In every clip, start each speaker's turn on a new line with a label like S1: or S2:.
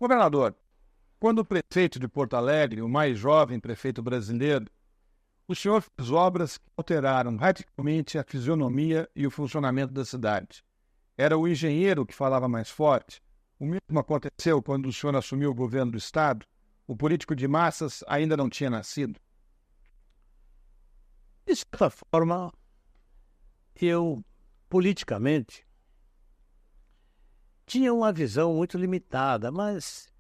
S1: Governador, quando o prefeito de Porto Alegre, o mais jovem prefeito brasileiro, o senhor fez obras que alteraram radicalmente a fisionomia e o funcionamento da cidade. Era o engenheiro que falava mais forte. O mesmo aconteceu quando o senhor assumiu o governo do Estado. O político de massas ainda não tinha nascido.
S2: De certa forma, eu, politicamente, tinha uma visão muito limitada, mas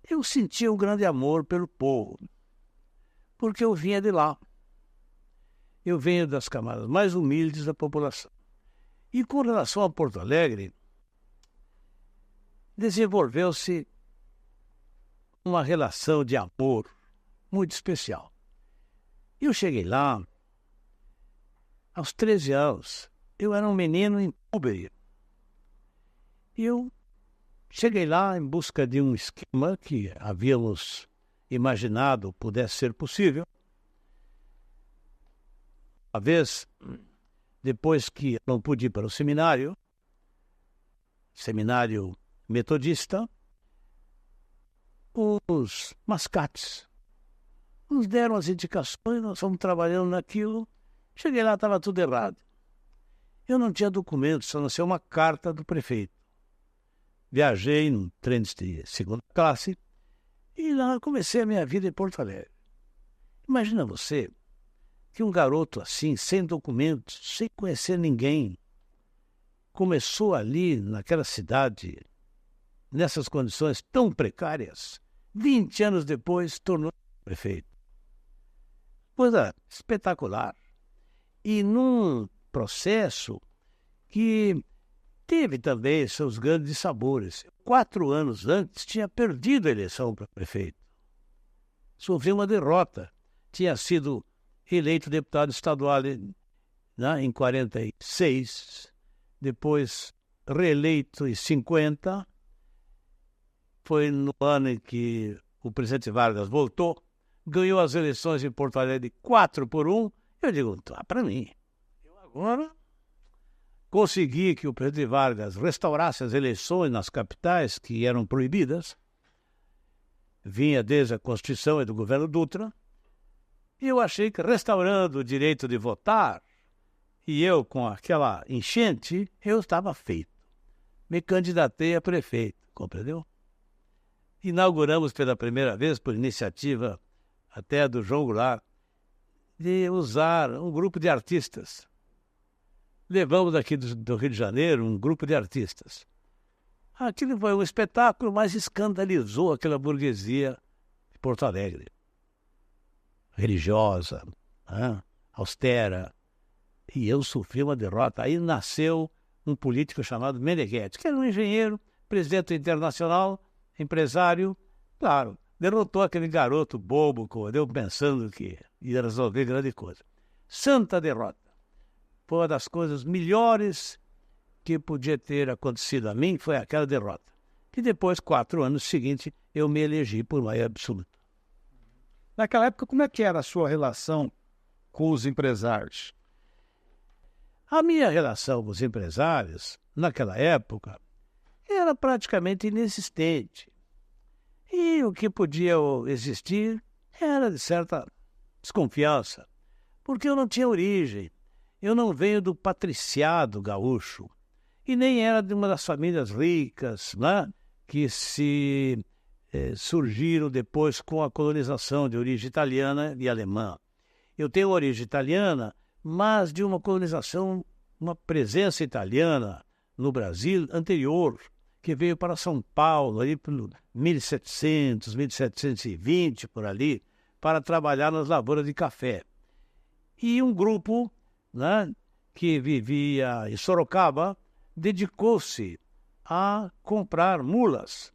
S2: eu sentia um grande amor pelo povo, porque eu vinha de lá. Eu venho das camadas mais humildes da população. E com relação a Porto Alegre, desenvolveu-se uma relação de amor muito especial. Eu cheguei lá aos 13 anos. Eu era um menino em púbere. Eu cheguei lá em busca de um esquema que havíamos imaginado pudesse ser possível. Uma vez, depois que eu não pude ir para o seminário metodista, os mascates nos deram as indicações, nós fomos trabalhando naquilo. Cheguei lá, estava tudo errado. Eu não tinha documentos, só não sei uma carta do prefeito. Viajei num trem de segunda classe e lá comecei a minha vida em Porto Alegre. Imagina você que um garoto assim, sem documentos, sem conhecer ninguém, começou ali naquela cidade, nessas condições tão precárias, 20 anos depois tornou prefeito. Coisa espetacular. E num processo que teve também seus grandes sabores. 4 anos antes tinha perdido a eleição para prefeito. Sofreu uma derrota. Tinha sido eleito deputado estadual em 46, depois reeleito em 50. Foi no ano em que o presidente Vargas voltou, ganhou as eleições em Porto Alegre 4-1. Eu digo, tá para mim. Eu agora consegui que o presidente Vargas restaurasse as eleições nas capitais que eram proibidas. Vinha desde a Constituição e do governo Dutra. E eu achei que restaurando o direito de votar, e eu com aquela enchente, eu estava feito. Me candidatei a prefeito, compreendeu? Inauguramos pela primeira vez, por iniciativa até do João Goulart, de usar um grupo de artistas. Levamos aqui do Rio de Janeiro um grupo de artistas. Aquilo foi um espetáculo, mas escandalizou aquela burguesia de Porto Alegre. Religiosa, austera. E eu sofri uma derrota. Aí nasceu um político chamado Meneghetti, que era um engenheiro, presidente internacional, empresário. Claro, derrotou aquele garoto bobo, eu pensando que ia resolver grande coisa. Santa derrota. Foi uma das coisas melhores que podia ter acontecido a mim, foi aquela derrota. E depois, 4 anos seguintes, eu me elegi por maioria absoluta.
S1: Naquela época, como é que era a sua relação com os empresários?
S2: A minha relação com os empresários, naquela época, era praticamente inexistente. E o que podia existir era de certa desconfiança, porque eu não tinha origem. Eu não venho do patriciado gaúcho e nem era de uma das famílias ricas, que se surgiram depois com a colonização de origem italiana e alemã. Eu tenho origem italiana, mas de uma colonização, uma presença italiana no Brasil anterior, que veio para São Paulo, ali pelo 1700, 1720, por ali, para trabalhar nas lavouras de café. E um grupo que vivia em Sorocaba dedicou-se a comprar mulas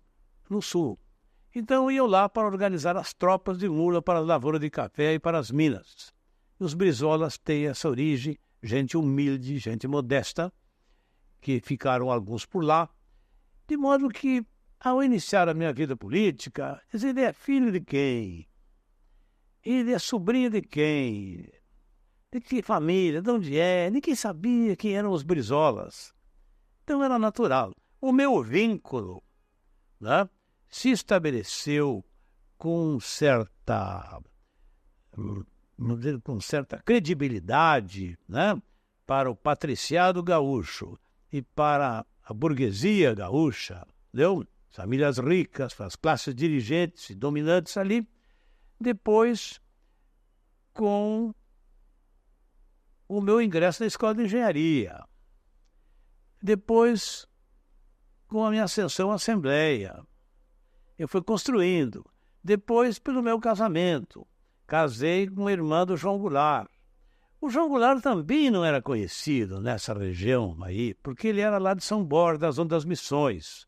S2: no sul. Então iam lá para organizar as tropas de mula para a lavoura de café e para as minas. E os Brizolas têm essa origem, gente humilde, gente modesta, que ficaram alguns por lá, de modo que, ao iniciar a minha vida política, ele é filho de quem? Ele é sobrinho de quem? De que família? De onde é? Ninguém sabia quem eram os Brizolas. Então era natural. O meu vínculo se estabeleceu com certa, vamos dizer, com certa credibilidade, né, para o patriciado gaúcho e para a burguesia gaúcha, entendeu? Famílias ricas, as classes dirigentes e dominantes ali. Depois, com o meu ingresso na escola de engenharia. Depois, com a minha ascensão à Assembleia. Eu fui construindo. Depois, pelo meu casamento. Casei com a irmã do João Goulart. O João Goulart também não era conhecido nessa região aí, porque ele era lá de São Borja, da Zona das Missões.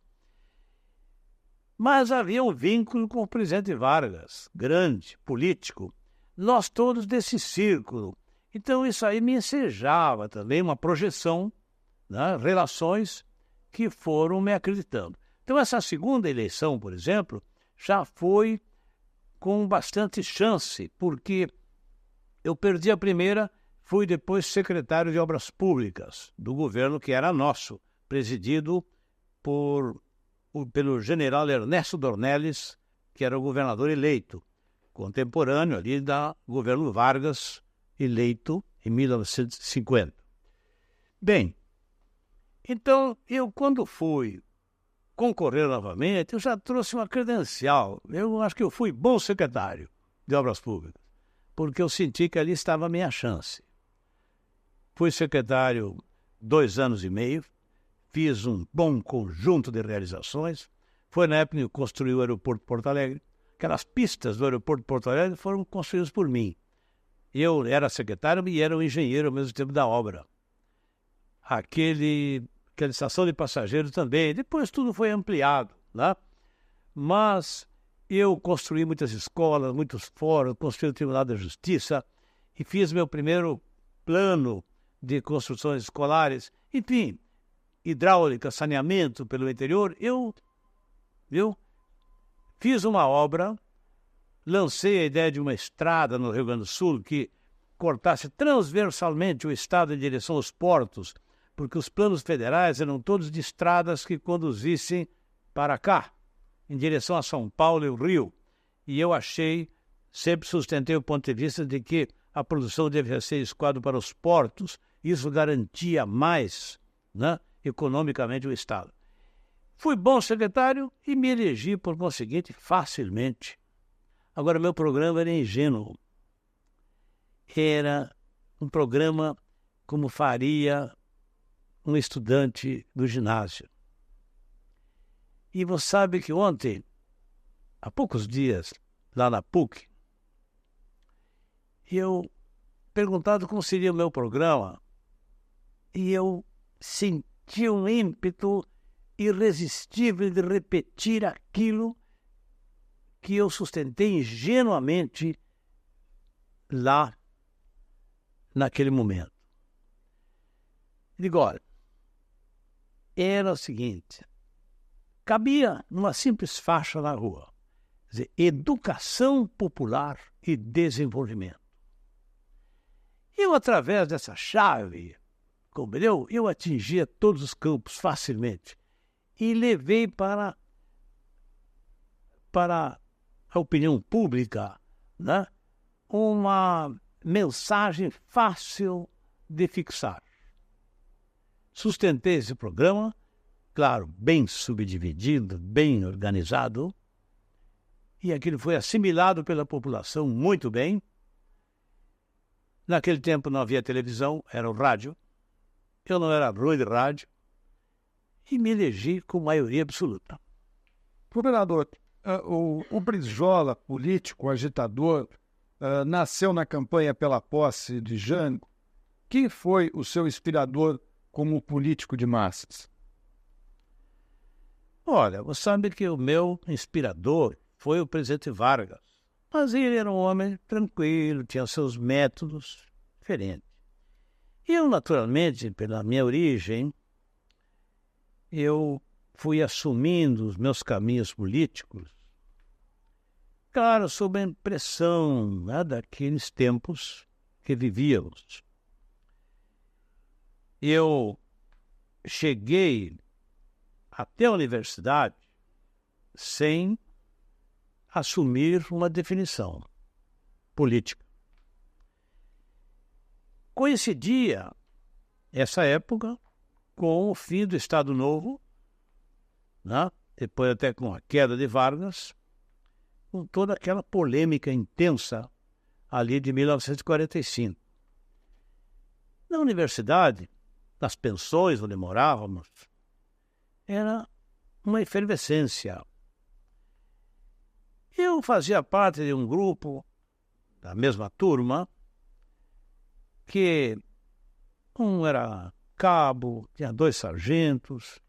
S2: Mas havia um vínculo com o presidente Vargas, grande, político. Nós todos desse círculo. Então isso aí me ensejava também uma projeção, né, relações que foram me acreditando. Então essa segunda eleição, por exemplo, já foi com bastante chance, porque eu perdi a primeira, fui depois secretário de Obras Públicas do governo que era nosso, presidido pelo general Ernesto Dornelles, que era o governador eleito, contemporâneo ali do governo Vargas, eleito em 1950. Bem, então eu quando fui concorrer novamente, eu já trouxe uma credencial. Eu acho que eu fui bom secretário de Obras Públicas, porque eu senti que ali estava a minha chance. Fui secretário 2 anos e meio, fiz um bom conjunto de realizações. Foi na época que eu construí o aeroporto de Porto Alegre. Aquelas pistas do aeroporto de Porto Alegre foram construídas por mim. Eu era secretário e era o engenheiro ao mesmo tempo da obra. Aquela estação de passageiros também. Depois tudo foi ampliado, né? Mas eu construí muitas escolas, muitos fóruns, construí o Tribunal da Justiça e fiz meu primeiro plano de construções escolares. Enfim, hidráulica, saneamento pelo interior. Eu fiz uma obra, lancei a ideia de uma estrada no Rio Grande do Sul que cortasse transversalmente o estado em direção aos portos, porque os planos federais eram todos de estradas que conduzissem para cá, em direção a São Paulo e o Rio. E eu sempre sustentei o ponto de vista de que a produção devia ser escoada para os portos, isso garantia mais, né, economicamente o Estado. Fui bom secretário e me elegi, por conseguinte, facilmente. Agora, meu programa era ingênuo. Era um programa como faria um estudante do ginásio. E você sabe que ontem, há poucos dias, lá na PUC, eu perguntado como seria o meu programa, e eu senti um ímpeto irresistível de repetir aquilo que eu sustentei ingenuamente lá naquele momento. Digo, olha, era o seguinte, cabia numa simples faixa na rua, quer dizer, educação popular e desenvolvimento. Eu, através dessa chave, compreendeu? Eu atingia todos os campos facilmente e levei para a opinião pública, né, uma mensagem fácil de fixar. Sustentei esse programa, claro, bem subdividido, bem organizado, e aquilo foi assimilado pela população muito bem. Naquele tempo não havia televisão, era o rádio. Eu não era ruim de rádio e me elegi com maioria absoluta.
S1: Governador, o Brizola, político, agitador, nasceu na campanha pela posse de Jânio. Quem foi o seu inspirador como político de massas?
S2: Olha, você sabe que o meu inspirador foi o presidente Vargas. Mas ele era um homem tranquilo, tinha seus métodos diferentes. Eu, naturalmente, pela minha origem, eu fui assumindo os meus caminhos políticos, claro, sob a impressão, né, daqueles tempos que vivíamos. Eu cheguei até a universidade sem assumir uma definição política. Coincidia essa época com o fim do Estado Novo, né? Depois até com a queda de Vargas, com toda aquela polêmica intensa ali de 1945. Na universidade, nas pensões onde morávamos, era uma efervescência. Eu fazia parte de um grupo da mesma turma que um era cabo, tinha 2 sargentos,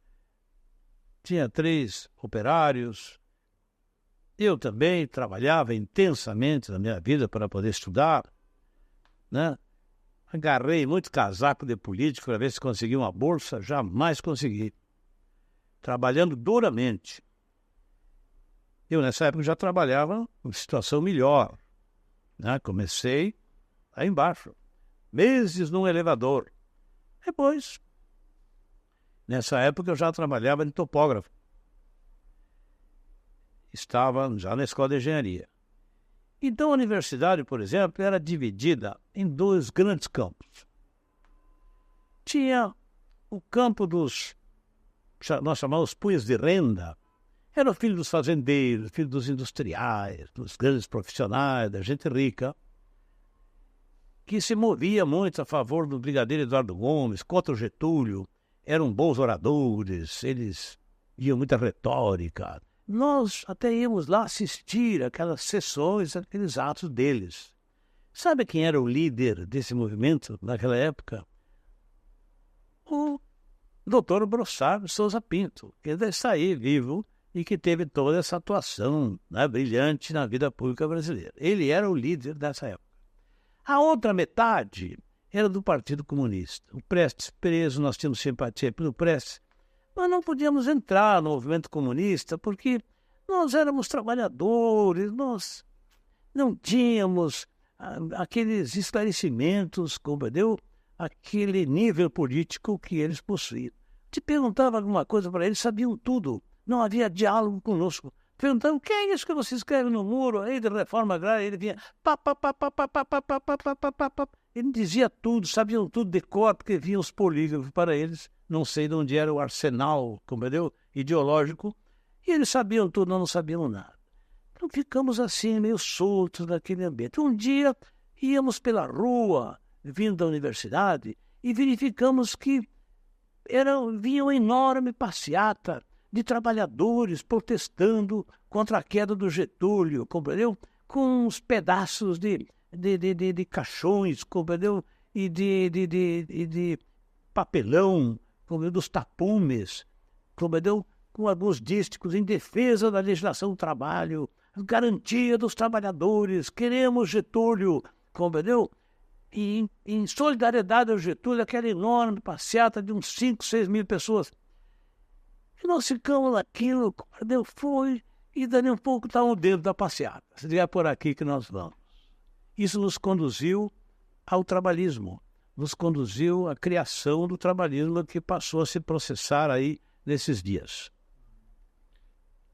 S2: tinha 3 operários. Eu também trabalhava intensamente na minha vida para poder estudar, né? Agarrei muito casaco de político para ver se conseguia uma bolsa, jamais consegui. Trabalhando duramente. Eu, nessa época, já trabalhava em situação melhor, né? Comecei lá embaixo, meses num elevador. Depois, nessa época, eu já trabalhava de topógrafo. Estava já na escola de engenharia. Então, a universidade, por exemplo, era dividida em 2 grandes campos. Tinha o campo dos, nós chamamos punhos de renda. Era o filho dos fazendeiros, filho dos industriais, dos grandes profissionais, da gente rica, que se movia muito a favor do brigadeiro Eduardo Gomes, contra o Getúlio. Eram bons oradores, eles iam muita retórica. Nós até íamos lá assistir aquelas sessões, aqueles atos deles. Sabe quem era o líder desse movimento naquela época? O Dr. Brossard Souza Pinto, que ainda está aí vivo e que teve toda essa atuação, né, brilhante na vida pública brasileira. Ele era o líder dessa época. A outra metade era do Partido Comunista. O Prestes preso, nós tínhamos simpatia pelo Prestes, mas não podíamos entrar no movimento comunista porque nós éramos trabalhadores, nós não tínhamos aqueles esclarecimentos, compreendeu? Aquele nível político que eles possuíam. Te perguntava alguma coisa para eles, sabiam tudo, não havia diálogo conosco. Perguntando, o que é isso que você escreve no muro aí de reforma agrária? Ele vinha, ele dizia tudo, sabiam tudo de cor, porque vinham os polígrafos para eles. Não sei de onde era o arsenal, compreendeu? Ideológico. E eles sabiam tudo, nós não sabíamos nada. Então ficamos assim, meio soltos naquele ambiente. Um dia íamos pela rua, vindo da universidade, e verificamos que vinha uma enorme passeata de trabalhadores protestando contra a queda do Getúlio, compreendeu? Com uns pedaços de caixões, compreendeu? E de papelão, compreendeu? Dos tapumes, compreendeu? Com alguns dísticos em defesa da legislação do trabalho, garantia dos trabalhadores, queremos Getúlio, compreendeu? E em solidariedade ao Getúlio, aquela enorme passeata de uns 5, 6 mil pessoas. E nós ficamos naquilo, compreendeu? Foi, e dali um pouco estávamos dentro da passeata. Se é por aqui que nós vamos. Isso nos conduziu ao trabalhismo, nos conduziu à criação do trabalhismo que passou a se processar aí nesses dias.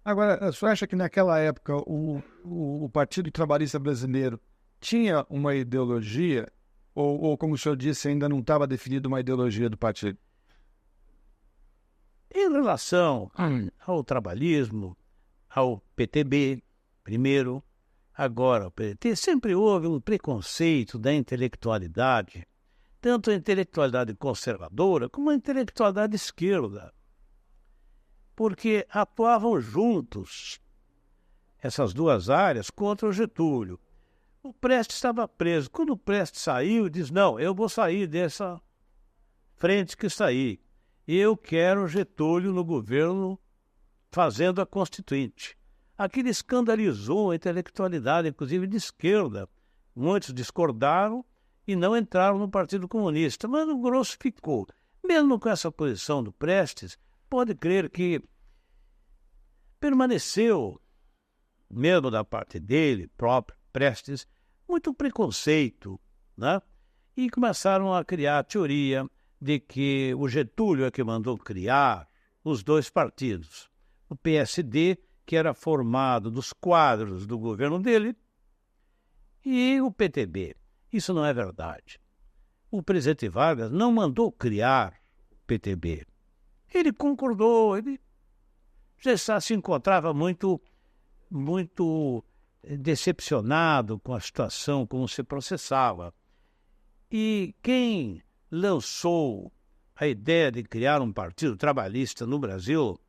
S1: Agora, você acha que naquela época o Partido Trabalhista Brasileiro tinha uma ideologia, ou como o senhor disse, ainda não estava definida uma ideologia do partido?
S2: Em relação ao trabalhismo, ao PTB, primeiro, agora ao PDT, sempre houve um preconceito da intelectualidade, tanto a intelectualidade conservadora como a intelectualidade esquerda, porque atuavam juntos essas duas áreas contra o Getúlio. O Prestes estava preso. Quando o Prestes saiu, diz, não, eu vou sair dessa frente que está aí. Eu quero Getúlio no governo fazendo a Constituinte. Aquilo escandalizou a intelectualidade, inclusive de esquerda. Muitos discordaram e não entraram no Partido Comunista, mas o grosso ficou. Mesmo com essa posição do Prestes, pode crer que permaneceu, mesmo da parte dele, próprio Prestes, muito preconceito, né? E começaram a criar a teoria de que o Getúlio é que mandou criar os dois partidos, o PSD que era formado dos quadros do governo dele, e o PTB. Isso não é verdade. O presidente Vargas não mandou criar o PTB. Ele concordou, ele já se encontrava muito decepcionado com a situação, como se processava. E quem lançou a ideia de criar um partido trabalhista no Brasil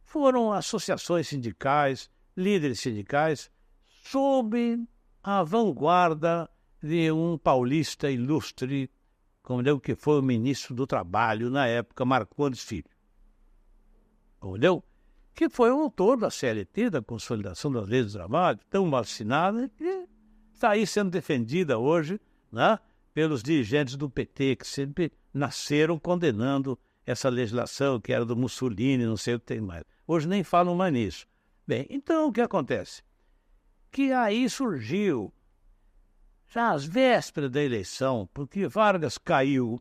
S2: foram associações sindicais, líderes sindicais, sob a vanguarda de um paulista ilustre, como que foi o ministro do Trabalho na época, Marcondes Filho. Entendeu? Que foi o autor da CLT, da Consolidação das Leis do Trabalho, tão mal assinada, que está aí sendo defendida hoje, né, pelos dirigentes do PT, que sempre nasceram condenando essa legislação, que era do Mussolini, não sei o que tem mais. Hoje nem falam mais nisso. Bem, então o que acontece? Que aí surgiu, já às vésperas da eleição, porque Vargas caiu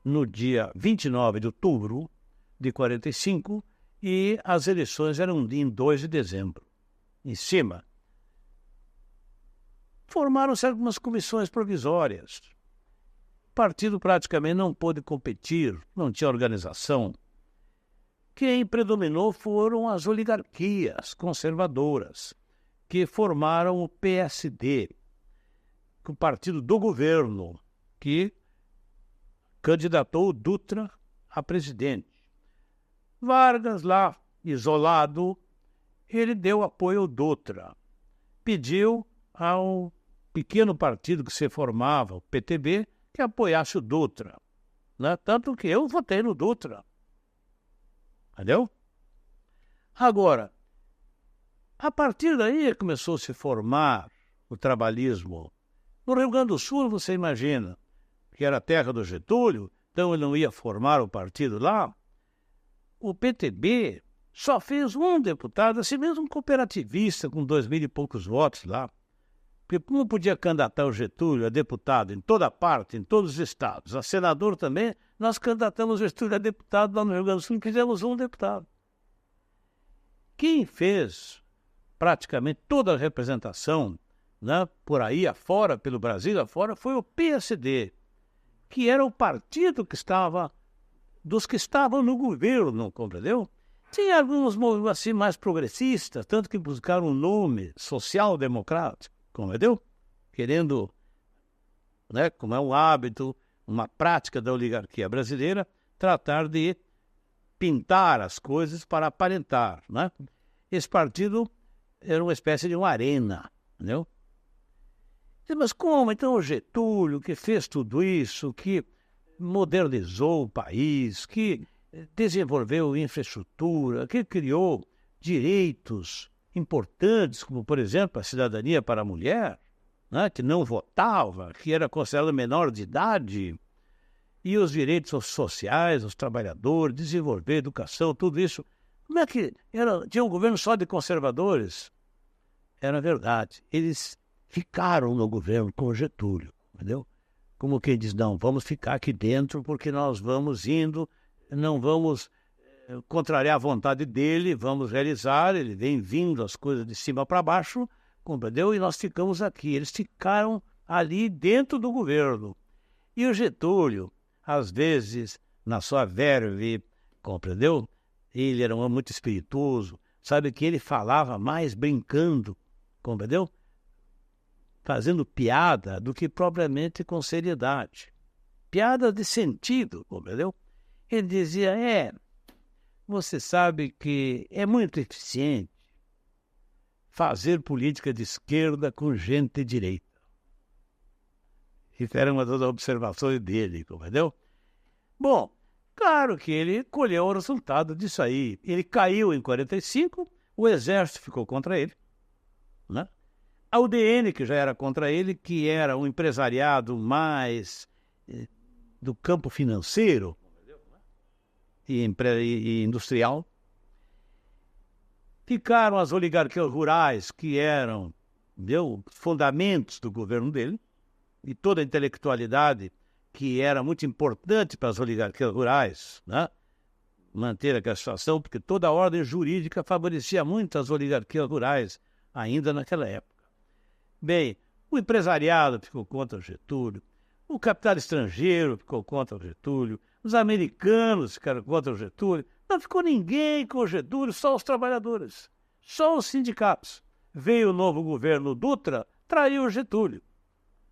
S2: no dia 29 de outubro de 45 e as eleições eram em 2 de dezembro. Em cima, formaram-se algumas comissões provisórias. O partido praticamente não pôde competir, não tinha organização. Quem predominou foram as oligarquias conservadoras, que formaram o PSD, o partido do governo, que candidatou o Dutra a presidente. Vargas, lá isolado, ele deu apoio ao Dutra. Pediu ao pequeno partido que se formava, o PTB, que apoiasse o Dutra. Né? Tanto que eu votei no Dutra. Entendeu? Agora, a partir daí começou a se formar o trabalhismo. No Rio Grande do Sul, você imagina, que era a terra do Getúlio, então ele não ia formar o partido lá. O PTB só fez um deputado, assim mesmo um cooperativista, com 2.000 e poucos votos lá. Porque como podia candidatar o Getúlio a deputado em toda parte, em todos os estados, a senador também, nós candidatamos o Getúlio a deputado lá no Rio Grande do Sul e fizemos um deputado. Quem fez praticamente toda a representação, né, por aí afora, pelo Brasil afora, foi o PSD, que era o partido que estava, dos que estavam no governo, compreendeu? Tinha alguns assim mais progressistas, tanto que buscaram um nome social-democrático, compreendeu? Querendo, né, como é um hábito, uma prática da oligarquia brasileira, tratar de pintar as coisas para aparentar, né? Esse partido era uma espécie de uma arena, entendeu? Mas como? Então o Getúlio, que fez tudo isso, que modernizou o país, que desenvolveu infraestrutura, que criou direitos importantes, como, por exemplo, a cidadania para a mulher, né, que não votava, que era considerada menor de idade, e os direitos sociais, os trabalhadores, desenvolver educação, tudo isso. Como é que tinha um governo só de conservadores? Era verdade. Eles ficaram no governo com o Getúlio, entendeu? Como quem diz, não, vamos ficar aqui dentro porque nós vamos indo, não vamos contrariar a vontade dele, vamos realizar, ele vem vindo as coisas de cima para baixo, compreendeu? E nós ficamos aqui. Eles ficaram ali dentro do governo. E o Getúlio, às vezes, na sua verve, compreendeu? Ele era um homem muito espirituoso, sabe que ele falava mais brincando, compreendeu? Fazendo piada do que propriamente com seriedade. Piada de sentido, compreendeu? Ele dizia, você sabe que é muito eficiente fazer política de esquerda com gente de direita. Isso era uma das observações dele, compreendeu? Bom, claro que ele colheu o resultado disso aí. Ele caiu em 45, o exército ficou contra ele, né? A UDN, que já era contra ele, que era um empresariado mais do campo financeiro e industrial. Ficaram as oligarquias rurais, que eram fundamentos do governo dele, e toda a intelectualidade que era muito importante para as oligarquias rurais, né? manter aquela situação, porque toda a ordem jurídica favorecia muito as oligarquias rurais, ainda naquela época. Bem, o empresariado ficou contra o Getúlio, o capital estrangeiro ficou contra o Getúlio, os americanos ficaram contra o Getúlio, não ficou ninguém com o Getúlio, só os trabalhadores, só os sindicatos. Veio o novo governo Dutra, traiu o Getúlio.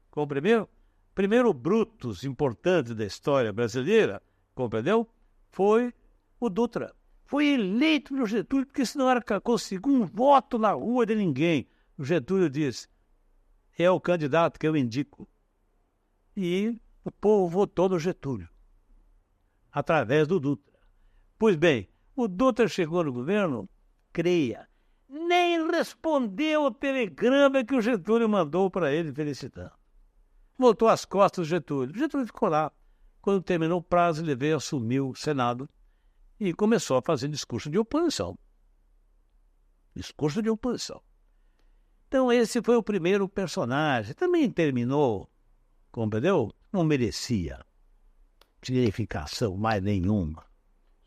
S2: Compreendeu? Primeiro Brutus importante da história brasileira, compreendeu? Foi o Dutra. Foi eleito pelo Getúlio, porque senão era conseguiu um voto na rua de ninguém. O Getúlio disse, é o candidato que eu indico. E o povo votou no Getúlio, através do Dutra. Pois bem, o Dutra chegou no governo, creia, nem respondeu o telegrama que o Getúlio mandou para ele felicitando. Voltou às costas do Getúlio. O Getúlio ficou lá. Quando terminou o prazo, ele veio, assumiu o Senado e começou a fazer discurso de oposição. Discurso de oposição. Então esse foi o primeiro personagem. Também terminou, compreendeu? Não merecia significação mais nenhuma.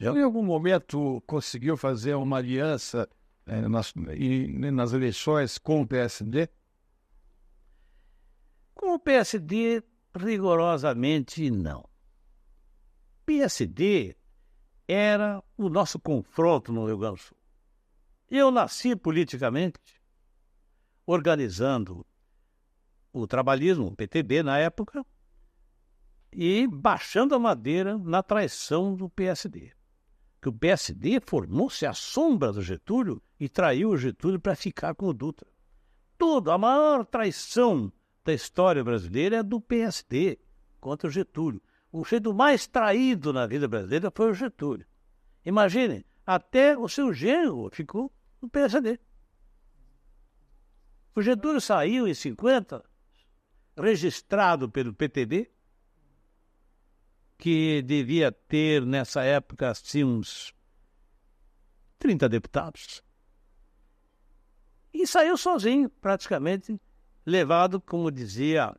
S1: Em algum momento conseguiu fazer uma aliança nas eleições com o PSD?
S2: Com o PSD, rigorosamente não. PSD era o nosso confronto no Rio Grande do Sul. Eu nasci politicamente organizando o trabalhismo, o PTB na época, e baixando a madeira na traição do PSD. Que o PSD formou-se à sombra do Getúlio e traiu o Getúlio para ficar com o Dutra. A maior traição da história brasileira é do PSD contra o Getúlio. O jeito mais traído na vida brasileira foi o Getúlio. Imaginem, até o seu genro ficou no PSD. O Getúlio saiu em 50, registrado pelo PTB, que devia ter, nessa época, assim, uns 30 deputados. E saiu sozinho, praticamente, levado, como dizia,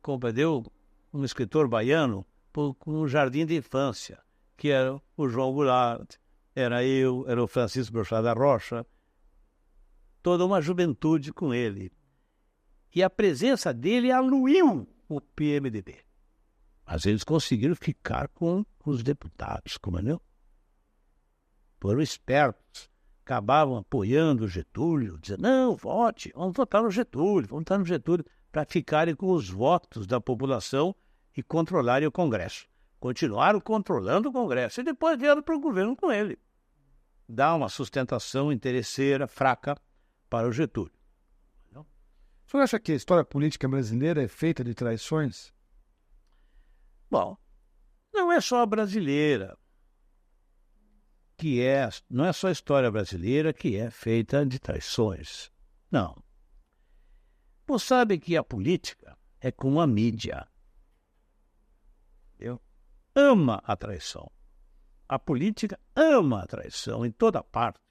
S2: compreendeu, um escritor baiano, por um jardim de infância, que era o João Goulart, era eu, era o Francisco Brochard da Rocha, toda uma juventude com ele. E a presença dele aluiu o PMDB. Mas eles conseguiram ficar com os deputados, compreendeu? Foram espertos, acabavam apoiando o Getúlio, dizendo, não, vote, vamos votar no Getúlio, para ficarem com os votos da população e controlarem o Congresso. Continuaram controlando o Congresso e depois vieram para o governo com ele. Dá uma sustentação interesseira, fraca, para o Getúlio.
S1: O senhor acha que a história política brasileira é feita de traições?
S2: Bom, não é só a brasileira, não é só a história brasileira que é feita de traições. Não. Você sabe que a política é como a mídia. Entendeu? Ama a traição. A política ama a traição em toda parte,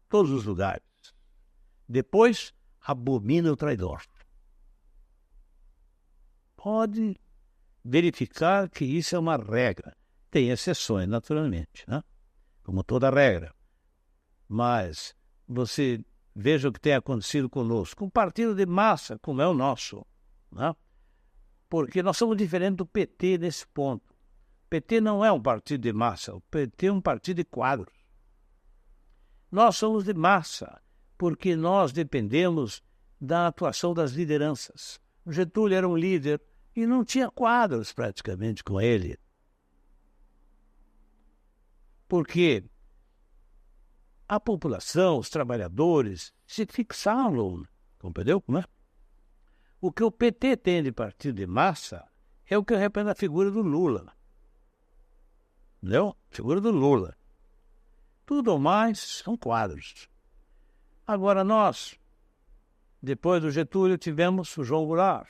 S2: todos os lugares. Depois, abomina o traidor. Pode verificar que isso é uma regra. Tem exceções, naturalmente, né? Como toda regra. Mas você veja o que tem acontecido conosco. Um partido de massa, como é o nosso, né? Porque nós somos diferentes do PT nesse ponto. O PT não é um partido de massa, o PT é um partido de quadros. Nós somos de massa, porque nós dependemos da atuação das lideranças. O Getúlio era um líder e não tinha quadros praticamente com ele. Porque a população, os trabalhadores, se fixaram, compreendeu? Né? O que o PT tem de partido de massa é o que representa a figura do Lula. Entendeu? Figura do Lula. Tudo mais são quadros. Agora nós, depois do Getúlio, tivemos o João Goulart.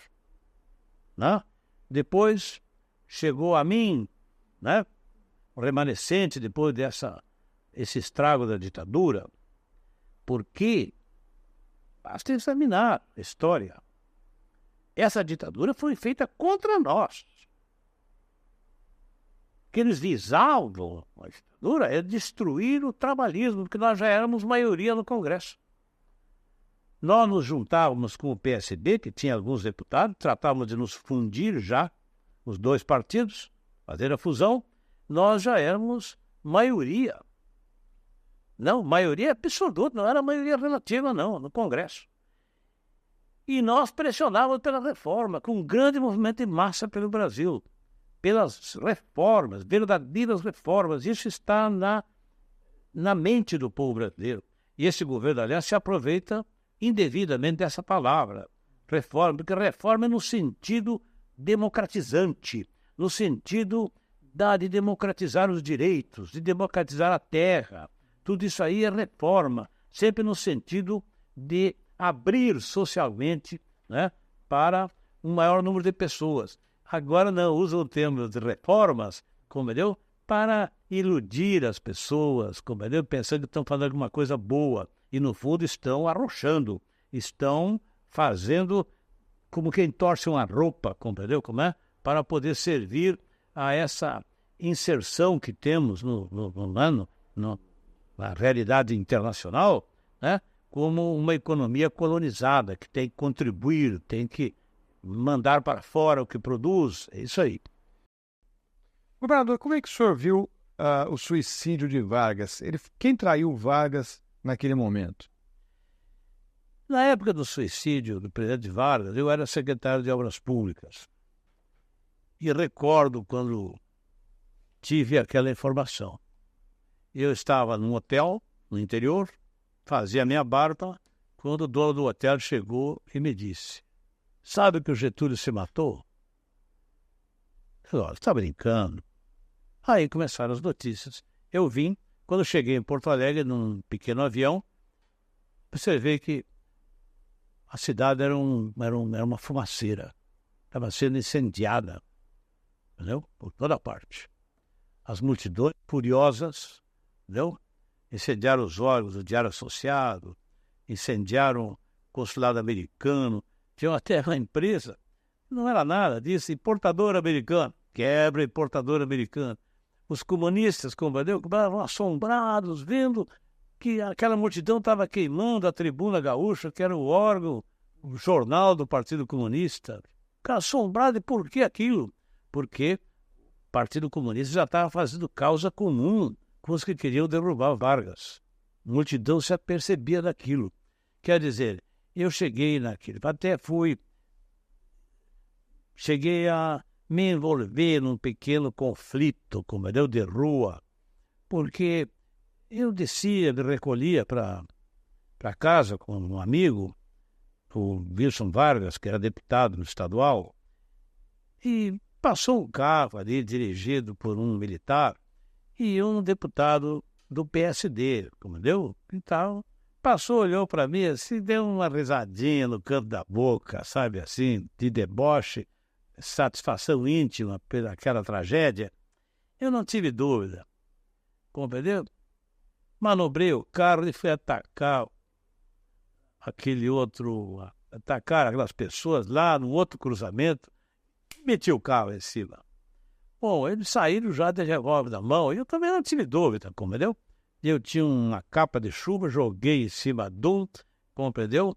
S2: Né? Depois chegou a mim, né? O remanescente depois esse estrago da ditadura, porque basta examinar a história. Essa ditadura foi feita contra nós. que eles visavam, a ditadura, é destruir o trabalhismo, porque nós já éramos maioria no Congresso. Nós nos juntávamos com o PSB, que tinha alguns deputados, tratávamos de nos fundir já, os dois partidos, fazer a fusão, nós já éramos maioria. Não, maioria absoluta, não era maioria relativa, não, no Congresso. E nós pressionávamos pela reforma, com um grande movimento de massa pelo Brasil, pelas reformas, verdadeiras reformas. Isso está na mente do povo brasileiro. E esse governo, aliás, se aproveita indevidamente dessa palavra, reforma, porque reforma é no sentido democratizante, no sentido de democratizar os direitos, de democratizar a terra. Tudo isso aí é reforma, sempre no sentido de abrir socialmente, né, para um maior número de pessoas. Agora não usam o termo de reformas, compreendeu? Para iludir as pessoas, compreendeu? Pensando que estão fazendo alguma coisa boa. E, no fundo, estão arrochando, estão fazendo como quem torce uma roupa, compreendeu como é? Para poder servir a essa inserção que temos na realidade internacional, né? Como uma economia colonizada, que tem que contribuir, tem que mandar para fora o que produz, é isso aí.
S1: Governador, como é que o senhor viu o suicídio de Vargas? Quem traiu Vargas naquele momento?
S2: Na época do suicídio do presidente Vargas, eu era secretário de Obras Públicas. E recordo quando tive aquela informação. Eu estava num hotel no interior, fazia a minha barba, quando o dono do hotel chegou e me disse: sabe que o Getúlio se matou? Eu falei: você está brincando? Aí começaram as notícias. Eu vim, quando cheguei em Porto Alegre, num pequeno avião, observei que a cidade era uma fumaceira. Estava sendo incendiada, entendeu? Por toda parte. As multidões furiosas, entendeu? Incendiaram os órgãos do Diário Associado, incendiaram o consulado americano, tinha até uma empresa, não era nada disso, importador americano, quebra importador americano. Os comunistas, compreendeu, estavam assombrados, vendo que aquela multidão estava queimando a Tribuna Gaúcha, que era o órgão, o jornal do Partido Comunista. Ficaram assombrados, e por que aquilo? Porque o Partido Comunista já estava fazendo causa comum com os que queriam derrubar Vargas. A multidão se apercebia daquilo. Quer dizer, eu cheguei naquilo, cheguei a me envolver num pequeno conflito, compreendeu, de rua, porque eu descia, me recolhia para casa com um amigo, o Wilson Vargas, que era deputado no estadual, e passou um carro ali dirigido por um militar e um deputado do PSD, compreendeu? Então, passou, olhou para mim assim, deu uma risadinha no canto da boca, sabe assim, de deboche, satisfação íntima pelaquela tragédia. Eu não tive dúvida, compreendeu? Manobrei o carro e fui atacar atacar aquelas pessoas lá no outro cruzamento, meti o carro em cima. Bom, eles saíram já de revólver na mão, e eu também não tive dúvida, compreendeu? Eu tinha uma capa de chuva, joguei em cima de compreendeu?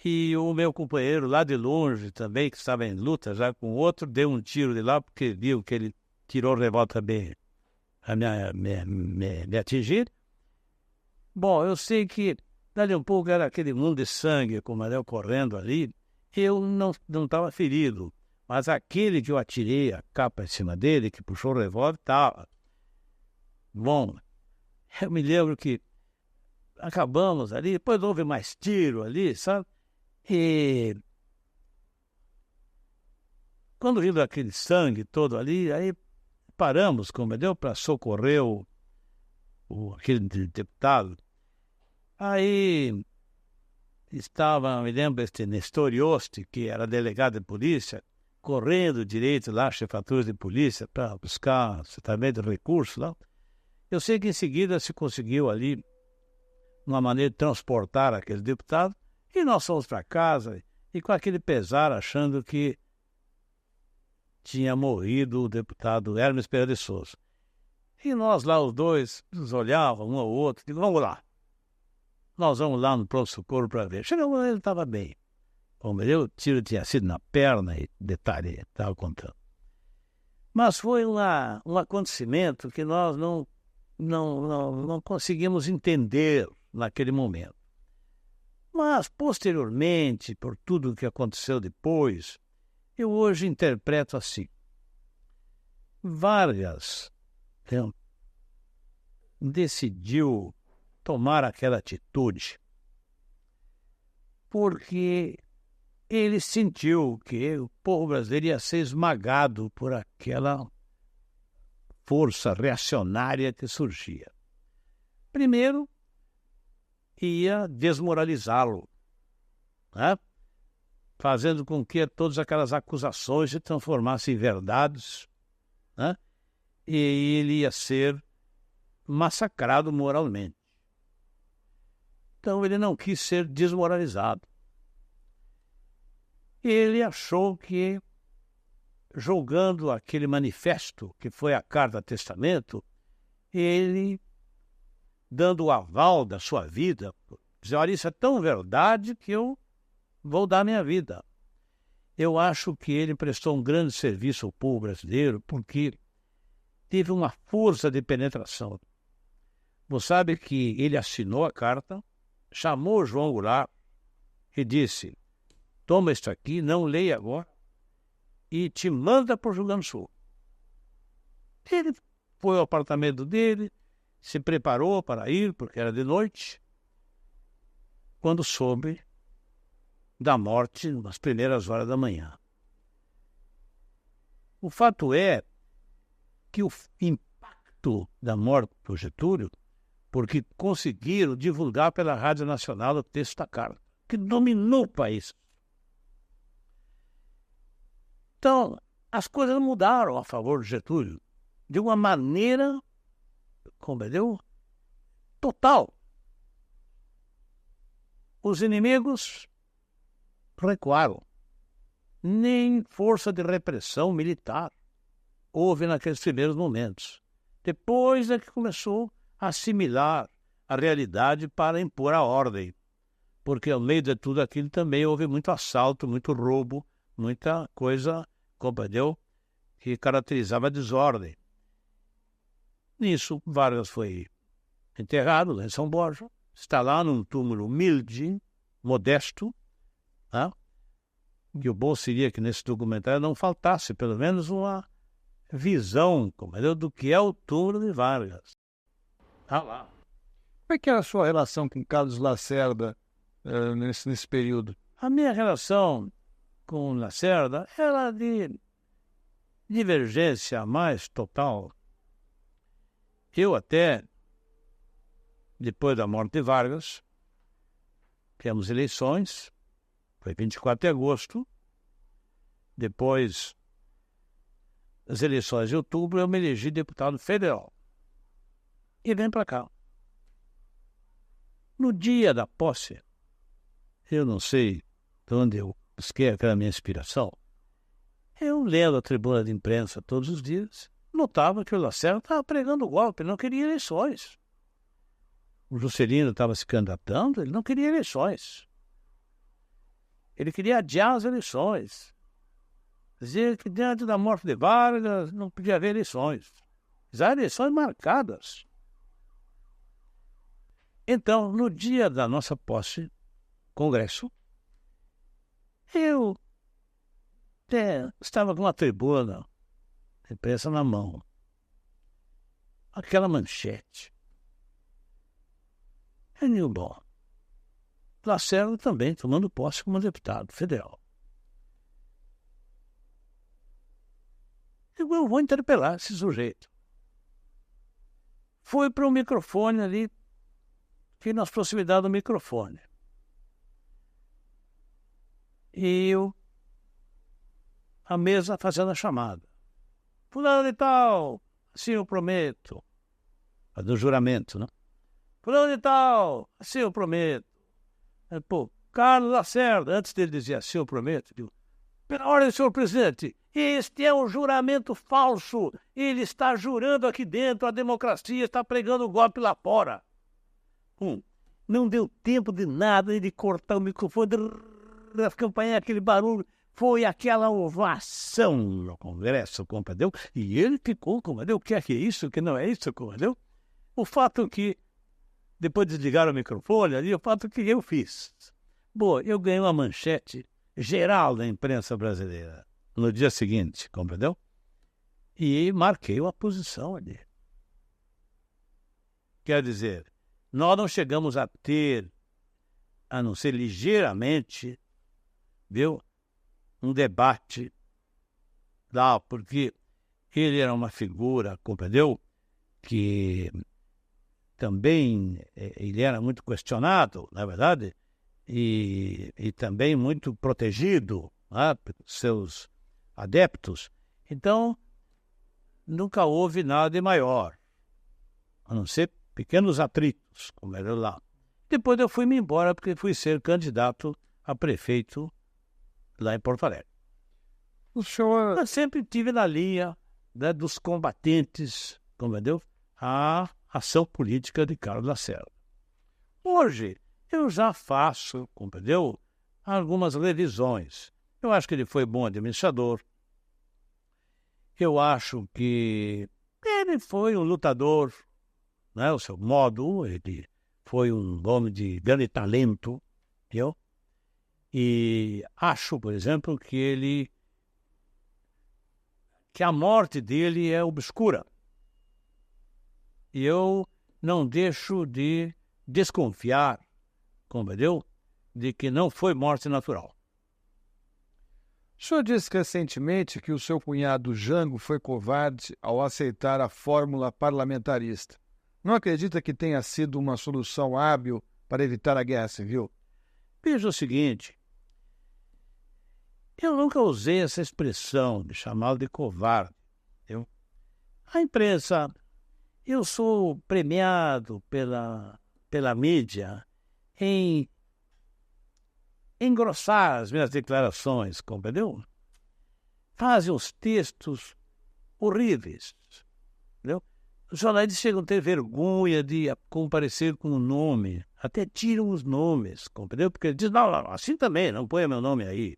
S2: E o meu companheiro lá de longe também, que estava em luta já com o outro, deu um tiro de lá, porque viu que ele tirou o revólver também a me atingir. Bom, eu sei que dali um pouco era aquele mundo de sangue, compreendeu, correndo ali. Eu não estava ferido, mas aquele que eu atirei a capa em cima dele, que puxou o revólver, estava. Bom, eu me lembro que acabamos ali, depois houve mais tiro ali, sabe? E quando viu aquele sangue todo ali, aí paramos, compreendeu, para socorrer aquele deputado. Aí estava, me lembro, este Nestor Yosti, que era delegado de polícia, correndo direito lá, chefaturas de polícia, para buscar também de recursos lá. Eu sei que em seguida se conseguiu ali uma maneira de transportar aquele deputado, e nós fomos para casa, e com aquele pesar, achando que tinha morrido o deputado Hermes Pereira de Souza. E nós lá, os dois, nos olhávamos um ao outro, digo, vamos lá. Nós vamos lá no pronto-socorro para ver. Chegamos lá, ele estava bem. O tiro tinha sido na perna, e detalhe, estava contando. Mas foi um acontecimento que nós não conseguimos entender naquele momento. Mas, posteriormente, por tudo o que aconteceu depois, eu hoje interpreto assim. Vargas decidiu tomar aquela atitude porque ele sentiu que o povo brasileiro ia ser esmagado por aquela força reacionária que surgia. Primeiro, ia desmoralizá-lo, né? Fazendo com que todas aquelas acusações se transformassem em verdades, né? E ele ia ser massacrado moralmente. Então ele não quis ser desmoralizado. Ele achou que, jogando aquele manifesto, que foi a Carta Testamento, ele, dando o aval da sua vida, dizia, olha, isso é tão verdade que eu vou dar minha vida. Eu acho que ele prestou um grande serviço ao povo brasileiro porque teve uma força de penetração. Você sabe que ele assinou a carta, chamou João Goulart e disse, toma isso aqui, não leia agora, e te manda para o Rio Grande do Sul. Ele foi ao apartamento dele, se preparou para ir, porque era de noite, quando soube da morte nas primeiras horas da manhã. O fato é que o impacto da morte do Getúlio, porque conseguiram divulgar pela Rádio Nacional o texto da carta, que dominou o país. Então, as coisas mudaram a favor de Getúlio de uma maneira, compreendeu? Total. Os inimigos recuaram. Nem força de repressão militar houve naqueles primeiros momentos. Depois é que começou a assimilar a realidade para impor a ordem. Porque ao meio de tudo aquilo também houve muito assalto, muito roubo, muita coisa, compreendeu? Que caracterizava a desordem. Nisso, Vargas foi enterrado lá em São Borja. Está lá num túmulo humilde, modesto, né? E o bom seria que nesse documentário não faltasse pelo menos uma visão, compreendeu, do que é o túmulo de Vargas. Está lá.
S1: Como é que era a sua relação com Carlos Lacerda nesse período?
S2: A minha relação com Lacerda era de divergência mais total. Eu até, depois da morte de Vargas, temos eleições, foi 24 de agosto, depois das eleições de outubro, eu me elegi deputado federal. E vem para cá. No dia da posse, eu não sei de onde eu busquei aquela minha inspiração, eu lendo a tribuna de imprensa todos os dias, notava que o Lacerda estava pregando golpe, não queria eleições. O Juscelino estava se candidatando, ele não queria eleições. Ele queria adiar as eleições. Dizia que diante da morte de Vargas não podia haver eleições. Já eleições marcadas. Então, no dia da nossa posse, congresso, eu estava com uma tribuna, imprensa na mão. Aquela manchete. Bom, Lacerda também tomando posse como deputado federal. Eu vou interpelar esse sujeito. Fui para o microfone ali, fiquei nas proximidades do microfone. E a mesa fazendo a chamada. Fulano de tal, assim eu prometo. Do juramento, né? Fulano de tal, assim eu prometo. Carlos Lacerda, antes dele dizer assim eu prometo, digo, Pela ordem, senhor presidente, este é um juramento falso. Ele está jurando aqui dentro, a democracia está pregando o golpe lá fora. Não deu tempo de nada, de cortar o microfone, da campanha, aquele barulho. Foi aquela ovação no Congresso, compreendeu? E ele ficou, compreendeu? O que é isso? O que não é isso, compreendeu? O fato que, depois de desligar o microfone ali, o fato que eu fiz. Bom, eu ganhei uma manchete geral da imprensa brasileira no dia seguinte, compreendeu? E marquei uma posição ali. Quer dizer, nós não chegamos a ter, a não ser ligeiramente, viu, um debate lá, porque ele era uma figura, compreendeu? Que também ele era muito questionado, na verdade, e também muito protegido, né, pelos seus adeptos. Então, nunca houve nada maior, a não ser pequenos atritos, como era lá. Depois eu fui-me embora porque fui ser candidato a prefeito lá em Porto Alegre.
S1: O senhor...
S2: Eu sempre estive na linha, né, dos combatentes, compreendeu? A ação política de Carlos Lacerda. Hoje, eu já faço, compreendeu? Algumas revisões. Eu acho que ele foi bom administrador. Eu acho que ele foi um lutador, né? O seu modo, ele foi um homem de grande talento, viu? E acho, por exemplo, que a morte dele é obscura. E eu não deixo de desconfiar, compreendeu? De que não foi morte natural.
S1: O senhor disse recentemente que o seu cunhado Jango foi covarde ao aceitar a fórmula parlamentarista. Não acredita que tenha sido uma solução hábil para evitar a guerra civil?
S2: Veja o seguinte, eu nunca usei essa expressão de chamá-lo de covarde. Viu? A imprensa, eu sou premiado pela mídia em engrossar as minhas declarações, compreendeu? Fazem uns textos horríveis, entendeu? Os jornalistas chegam a ter vergonha de comparecer com o nome, até tiram os nomes, compreendeu? Porque eles dizem, não, assim também, não ponha meu nome aí.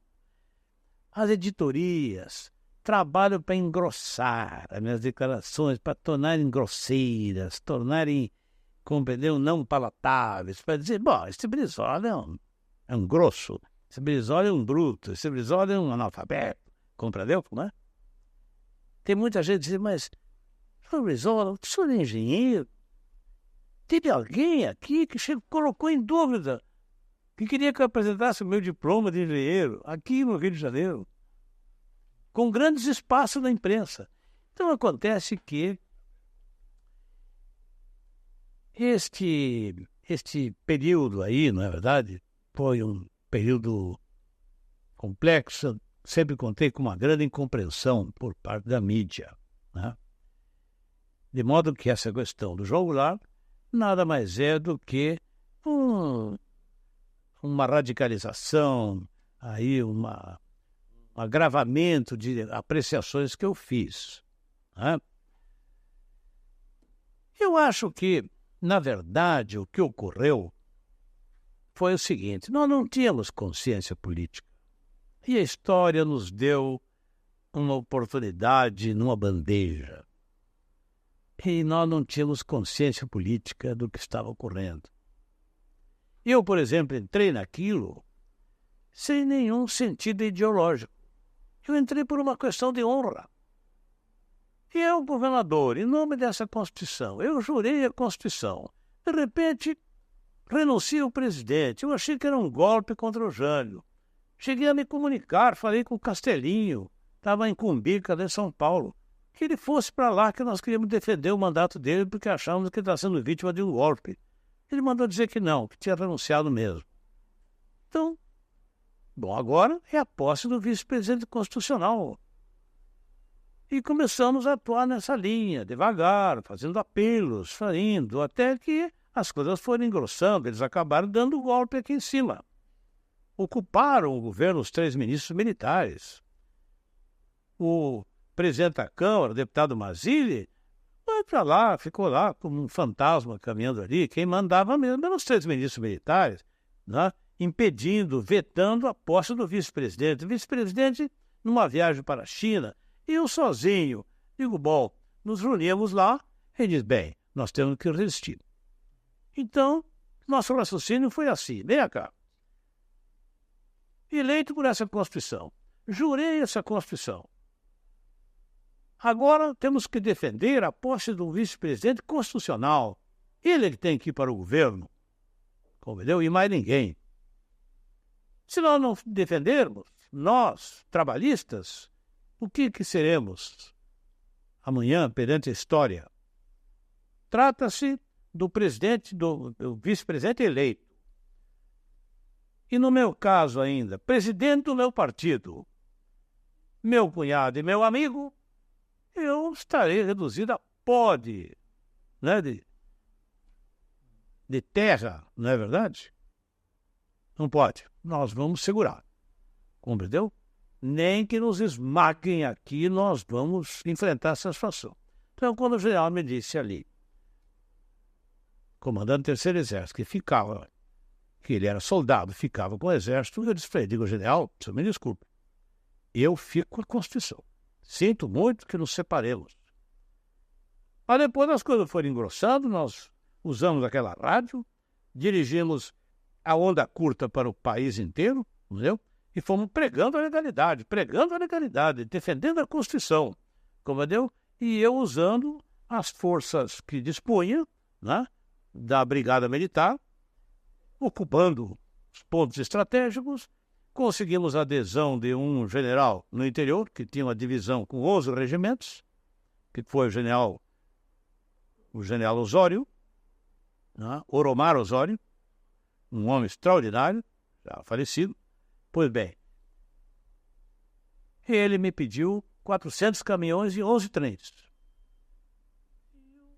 S2: As editorias trabalham para engrossar as minhas declarações, para tornarem grosseiras, tornarem, compreendeu, não palatáveis, para dizer, bom, esse Brizola é um grosso, esse Brizola é um bruto, esse Brizola é um analfabeto, compreendeu? Né? Tem muita gente que diz, mas, Sr. Brizola, o senhor é engenheiro? Teve alguém aqui que colocou em dúvida que queria que eu apresentasse o meu diploma de engenheiro aqui no Rio de Janeiro, com grandes espaços na imprensa. Então acontece que este período aí, não é verdade, foi um período complexo, sempre contei com uma grande incompreensão por parte da mídia, né? De modo que essa questão do João Goulart nada mais é do que uma radicalização, aí um agravamento de apreciações que eu fiz, né? Eu acho que, na verdade, o que ocorreu foi o seguinte, nós não tínhamos consciência política. E a história nos deu uma oportunidade numa bandeja. E nós não tínhamos consciência política do que estava ocorrendo. Eu, por exemplo, entrei naquilo sem nenhum sentido ideológico. Eu entrei por uma questão de honra. E eu, governador, em nome dessa Constituição, eu jurei a Constituição. De repente, renuncia o presidente. Eu achei que era um golpe contra o Jânio. Cheguei a me comunicar, falei com o Castelinho, estava em Cumbica, em São Paulo, que ele fosse para lá, que nós queríamos defender o mandato dele, porque achávamos que ele estava sendo vítima de um golpe. Ele mandou dizer que não, que tinha renunciado mesmo. Então, bom, agora é a posse do vice-presidente constitucional. E começamos a atuar nessa linha, devagar, fazendo apelos, saindo, até que as coisas foram engrossando, eles acabaram dando o golpe aqui em cima. ocuparam o governo os 3 ministros militares. O presidente da Câmara, o deputado Mazzilli, foi para lá, ficou lá como um fantasma caminhando ali. Quem mandava mesmo eram os 3 ministros militares, né? Impedindo, vetando a posse do vice-presidente. O vice-presidente, numa viagem para a China, e eu sozinho. Digo, bom, nos reunimos lá e diz, bem, nós temos que resistir. Então, nosso raciocínio foi assim, vem cá. Eleito por essa Constituição, jurei essa Constituição. Agora temos que defender a posse do vice-presidente constitucional. Ele é que tem que ir para o governo, compreendeu? E mais ninguém. Se nós não defendermos, nós, trabalhistas, o que seremos amanhã perante a história? Trata-se do presidente, do vice-presidente eleito. E no meu caso ainda, presidente do meu partido, meu cunhado e meu amigo, eu estarei reduzido a pó de terra, não é verdade? Não pode. Nós vamos segurar. Compreendeu? Nem que nos esmaguem aqui, nós vamos enfrentar essa situação. Então, quando o general me disse ali, comandante do Terceiro Exército, que ele era soldado, ficava com o Exército, eu disse para ele, digo, general, você me desculpe, eu fico com a Constituição. Sinto muito que nos separemos. Mas depois as coisas foram engrossando, nós usamos aquela rádio, dirigimos a onda curta para o país inteiro, entendeu? E fomos pregando a legalidade, defendendo a Constituição, compreendeu? E eu usando as forças que dispunha, né, da Brigada Militar, ocupando os pontos estratégicos, conseguimos a adesão de um general no interior, que tinha uma divisão com 11 regimentos, que foi o general Osório, né, Oromar Osório, um homem extraordinário, já falecido. Pois bem, ele me pediu 400 caminhões e 11 trens.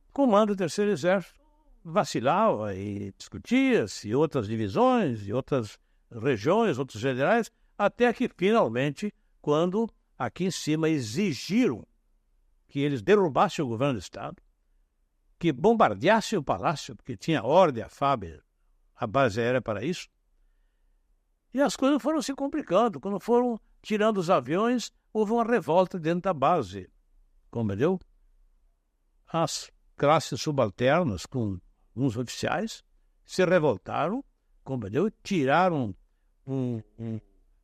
S2: O comando do Terceiro Exército vacilava e discutia-se outras divisões e outras regiões, outros generais, até que finalmente, quando aqui em cima exigiram que eles derrubassem o governo do Estado, que bombardeassem o palácio, porque tinha ordem, a FAB, a base aérea para isso, e as coisas foram se complicando. Quando foram tirando os aviões, houve uma revolta dentro da base, compreendeu? As classes subalternas, com alguns oficiais, se revoltaram, compreendeu? Tiraram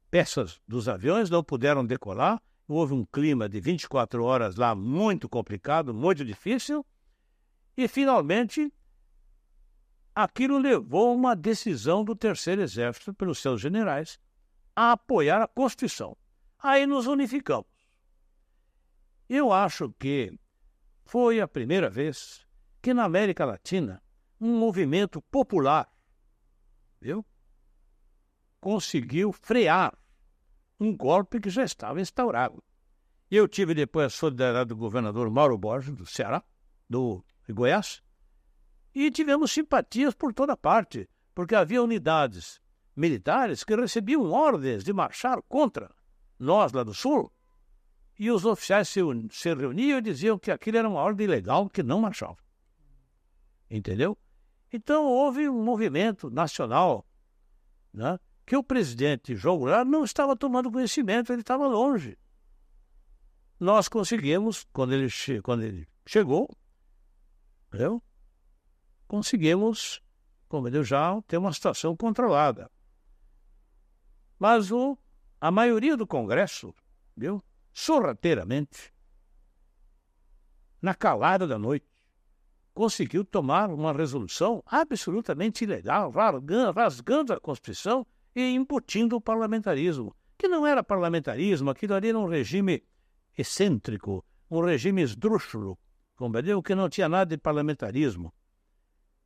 S2: peças dos aviões, não puderam decolar. Houve um clima de 24 horas lá muito complicado, muito difícil, e finalmente aquilo levou a uma decisão do Terceiro Exército, pelos seus generais, a apoiar a Constituição. Aí nos unificamos. Eu acho que foi a primeira vez que na América Latina um movimento popular, conseguiu frear um golpe que já estava instaurado. Eu tive depois a solidariedade do governador Mauro Borges, do Ceará, de Goiás, e tivemos simpatias por toda parte, porque havia unidades militares que recebiam ordens de marchar contra nós lá do Sul, e os oficiais se reuniam e diziam que aquilo era uma ordem ilegal, que não marchava. Entendeu? Então houve um movimento nacional, né, que o presidente João Goulart não estava tomando conhecimento, ele estava longe. Nós conseguimos, quando ele chegou, entendeu? Conseguimos, como eu já, ter uma situação controlada. Mas a maioria do Congresso, sorrateiramente, na calada da noite, conseguiu tomar uma resolução absolutamente ilegal, rasgando a Constituição e imputindo o parlamentarismo, que não era parlamentarismo, aquilo ali era um regime excêntrico, um regime esdrúxulo, compreendeu? Que não tinha nada de parlamentarismo.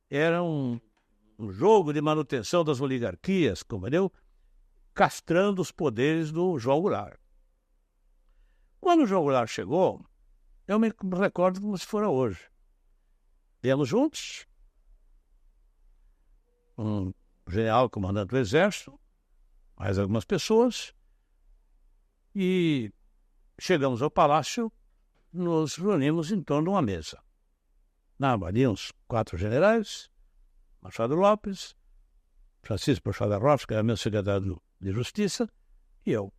S2: Era um jogo de manutenção das oligarquias, compreendeu? Castrando os poderes do João Goulart. Quando o João Goulart chegou, eu me recordo como se fora hoje. Viemos juntos, um general comandante do Exército, mais algumas pessoas, e chegamos ao palácio, nos reunimos em torno de uma mesa. Ali uns 4 generais, Machado Lopes, Francisco Machado Lopes, que era meu secretário de Justiça, e eu.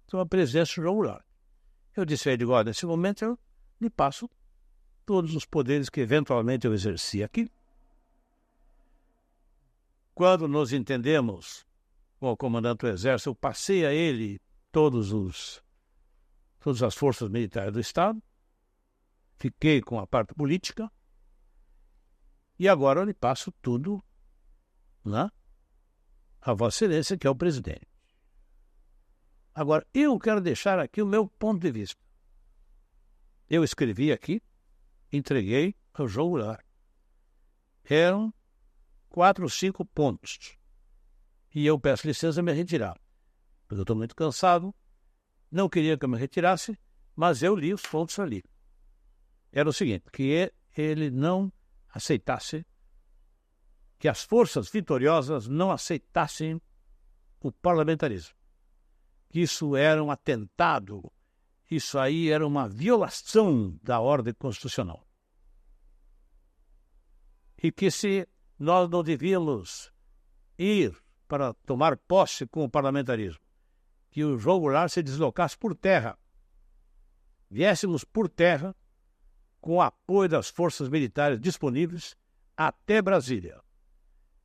S2: Então, a presidência do João Goulart. Eu disse a ele, olha, nesse momento eu lhe passo todos os poderes que eventualmente eu exerci aqui. Quando nos entendemos com o comandante do Exército, eu passei a ele todas as forças militares do Estado, fiquei com a parte política, e agora eu lhe passo tudo, né, a Vossa Excelência, que é o presidente. Agora, eu quero deixar aqui o meu ponto de vista. Eu escrevi aqui, entreguei ao João Goulart. Eram 4 ou 5 pontos. E eu peço licença a me retirar, porque eu estou muito cansado, não queria que eu me retirasse, mas eu li os pontos ali. Era o seguinte, que ele não aceitasse, que as forças vitoriosas não aceitassem o parlamentarismo. Que isso era um atentado, isso aí era uma violação da ordem constitucional. E que se nós não devíamos ir para tomar posse com o parlamentarismo, que o João Goulart se deslocasse por terra, viéssemos por terra com o apoio das forças militares disponíveis até Brasília.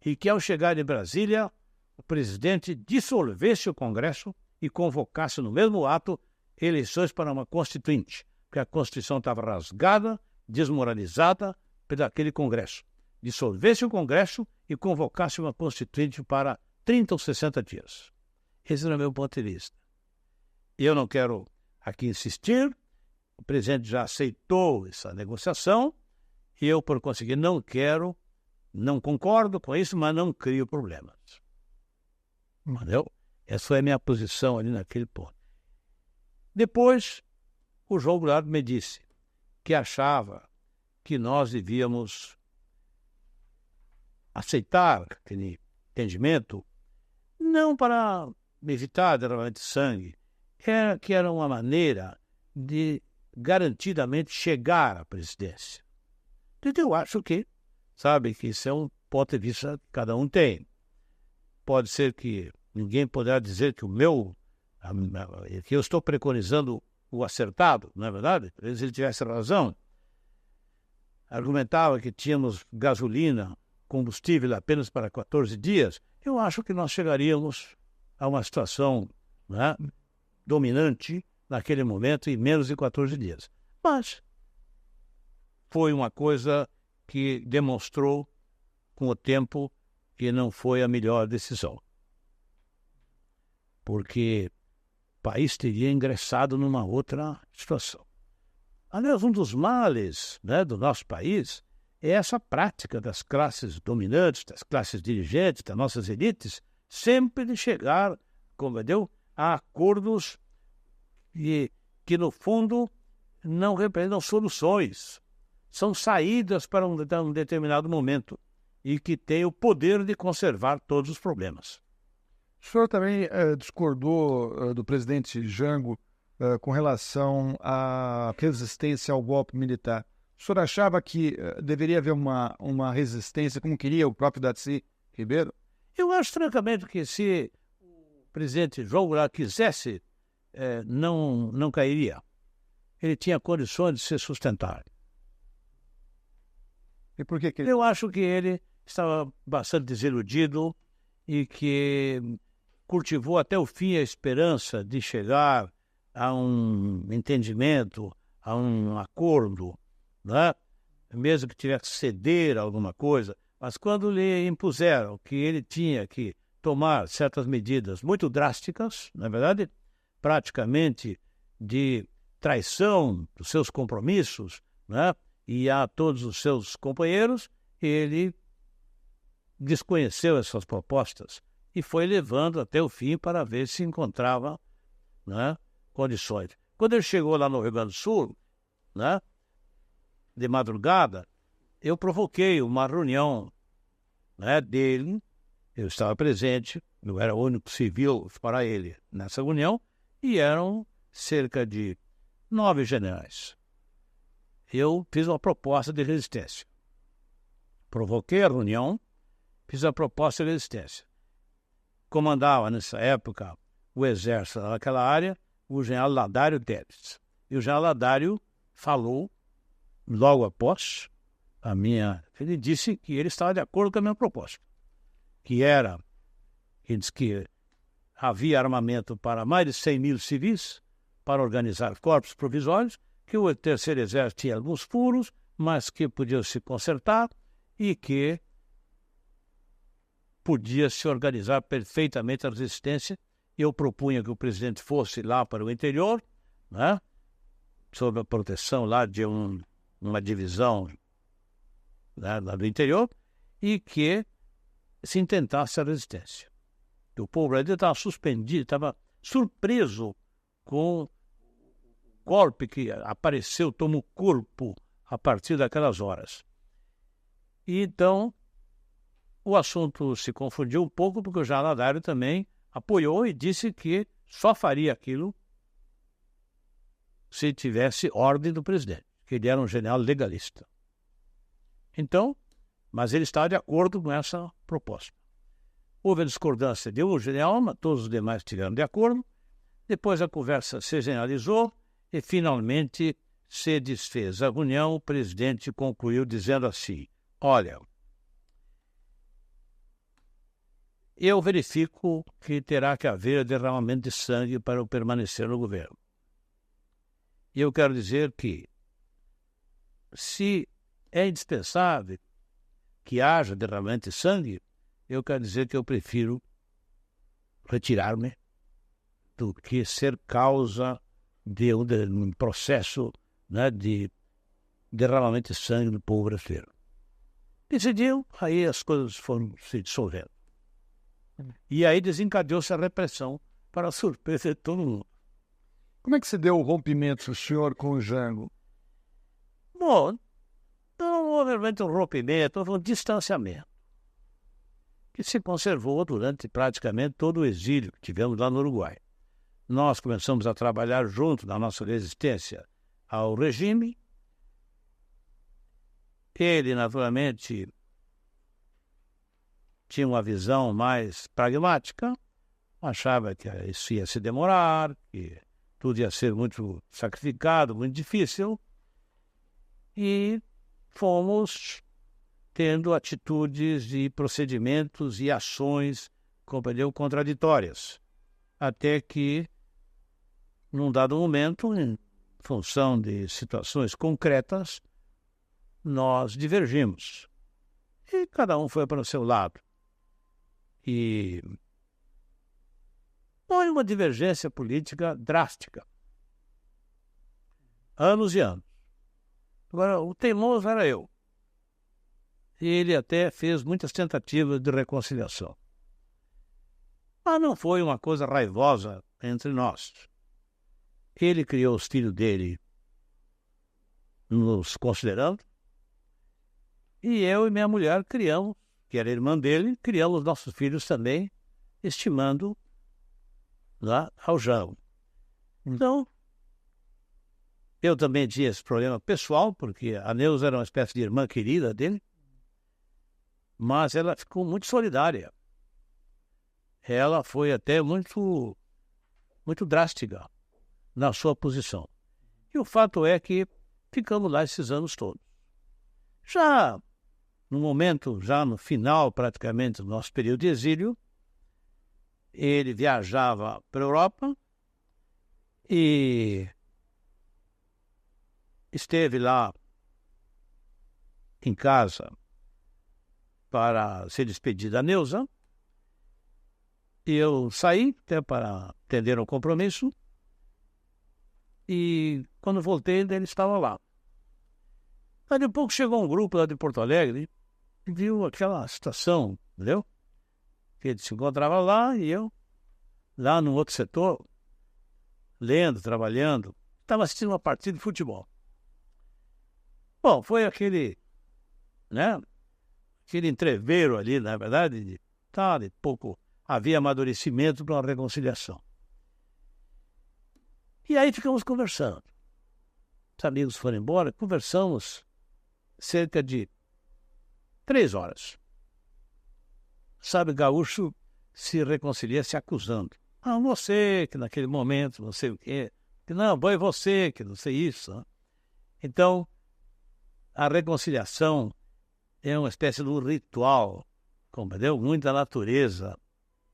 S2: E que ao chegar em Brasília, o presidente dissolvesse o Congresso e convocasse no mesmo ato eleições para uma constituinte, porque a Constituição estava rasgada, desmoralizada por aquele Congresso. Dissolvesse o Congresso e convocasse uma constituinte para 30 ou 60 dias. Esse era o meu ponto de vista. Eu não quero aqui insistir, o presidente já aceitou essa negociação, e eu, por conseguir, não concordo com isso, mas não crio problemas. Entendeu? Essa foi a minha posição ali naquele ponto. Depois, o João Goulart me disse que achava que nós devíamos aceitar aquele entendimento, não para evitar derramamento de sangue, que era uma maneira de garantidamente chegar à presidência. Então, eu acho que, sabe, que isso é um ponto de vista que cada um tem. Pode ser que ninguém poderá dizer que que eu estou preconizando o acertado, não é verdade? Se ele tivesse razão. Argumentava que tínhamos gasolina, combustível apenas para 14 dias. Eu acho que nós chegaríamos a uma situação, né, dominante naquele momento em menos de 14 dias. Mas foi uma coisa que demonstrou com o tempo que não foi a melhor decisão. Porque o país teria ingressado numa outra situação. Aliás, um dos males, né, do nosso país é essa prática das classes dominantes, das classes dirigentes, das nossas elites, sempre de chegar, como deu, a acordos que, no fundo, não representam soluções. São saídas para um determinado momento e que têm o poder de conservar todos os problemas.
S1: O senhor também discordou do presidente Jango com relação à resistência ao golpe militar. O senhor achava que deveria haver uma resistência, como queria o próprio Darcy Ribeiro?
S2: Eu acho, francamente, que se o presidente João Goulart quisesse, não cairia. Ele tinha condições de se sustentar.
S1: E por que
S2: Eu acho que ele estava bastante desiludido e que cultivou até o fim a esperança de chegar a um entendimento, a um acordo, né? Mesmo que tivesse que ceder a alguma coisa. Mas quando lhe impuseram que ele tinha que tomar certas medidas muito drásticas, na verdade, praticamente de traição dos seus compromissos, né, e a todos os seus companheiros, ele desconheceu essas propostas e foi levando até o fim para ver se encontrava, né, condições. Quando ele chegou lá no Rio Grande do Sul, né, de madrugada, eu provoquei uma reunião, né, dele Eu estava presente, eu era o único civil para ele nessa reunião, e eram cerca de 9 generais. Eu fiz uma proposta de resistência. Provoquei a reunião, fiz a proposta de resistência. Comandava, nessa época, o exército naquela área, o general Ladário Teles. E o general Ladário falou, logo após ele disse que ele estava de acordo com a minha proposta, ele disse que havia armamento para mais de 100 mil civis, para organizar corpos provisórios, que o terceiro exército tinha alguns furos, mas que podiam se consertar e que podia se organizar perfeitamente a resistência. Eu propunha que o presidente fosse lá para o interior, né, sob a proteção lá de uma divisão, né, lá do interior, e que se intentasse a resistência. O povo brasileiro estava suspendido, estava surpreso com o golpe que apareceu, tomou corpo a partir daquelas horas. E então o assunto se confundiu um pouco, porque o general Ladário também apoiou e disse que só faria aquilo se tivesse ordem do presidente, que ele era um general legalista. Então, mas ele estava de acordo com essa proposta. Houve a discordância de um general, mas todos os demais estiveram de acordo. Depois a conversa se generalizou e finalmente se desfez a reunião. O presidente concluiu dizendo assim: olha, eu verifico que terá que haver derramamento de sangue para eu permanecer no governo. E eu quero dizer que, se é indispensável que haja derramamento de sangue, eu quero dizer que eu prefiro retirar-me do que ser causa de um processo, né, de derramamento de sangue do povo brasileiro. Decidiu, aí as coisas foram se dissolvendo. E aí desencadeou-se a repressão, para a surpresa de todo mundo.
S1: Como é que se deu o rompimento, o senhor, com o Jango?
S2: Bom, não houve realmente um rompimento, houve um distanciamento, que se conservou durante praticamente todo o exílio que tivemos lá no Uruguai. Nós começamos a trabalhar junto na nossa resistência ao regime. Ele, naturalmente, tinha uma visão mais pragmática, achava que isso ia se demorar, que tudo ia ser muito sacrificado, muito difícil, e fomos tendo atitudes e procedimentos e ações, compreendeu, contraditórias, até que, num dado momento, em função de situações concretas, nós divergimos. E cada um foi para o seu lado. E foi uma divergência política drástica. Anos e anos. Agora, o teimoso era eu. Ele até fez muitas tentativas de reconciliação. Mas não foi uma coisa raivosa entre nós. Ele criou os filhos dele nos considerando, e eu e minha mulher criamos, que era irmã dele, criamos nossos filhos também, estimando lá ao Jango. Então, eu também tinha esse problema pessoal, porque a Neuza era uma espécie de irmã querida dele, mas ela ficou muito solidária. Ela foi até muito drástica na sua posição. E o fato é que ficamos lá esses anos todos. Já no momento, já no final praticamente do nosso período de exílio, ele viajava para a Europa e esteve lá em casa para se despedir da Neuza. E eu saí até para atender um compromisso, e quando voltei ele estava lá. Aí de pouco chegou um grupo lá de Porto Alegre e viu aquela situação, entendeu? Que ele se encontrava lá e eu lá no outro setor, lendo, trabalhando, estava assistindo uma partida de futebol. Bom, foi aquele entreveiro ali, na verdade, de tal, e pouco havia amadurecimento para uma reconciliação. E aí ficamos conversando. Os amigos foram embora, conversamos cerca de 3 horas. Sabe, gaúcho se reconcilia se acusando. Ah, você, que naquele momento, não sei o quê. Que não, foi você, que não sei isso. Né? Então, a reconciliação é uma espécie de um ritual, compreendeu? Muito da natureza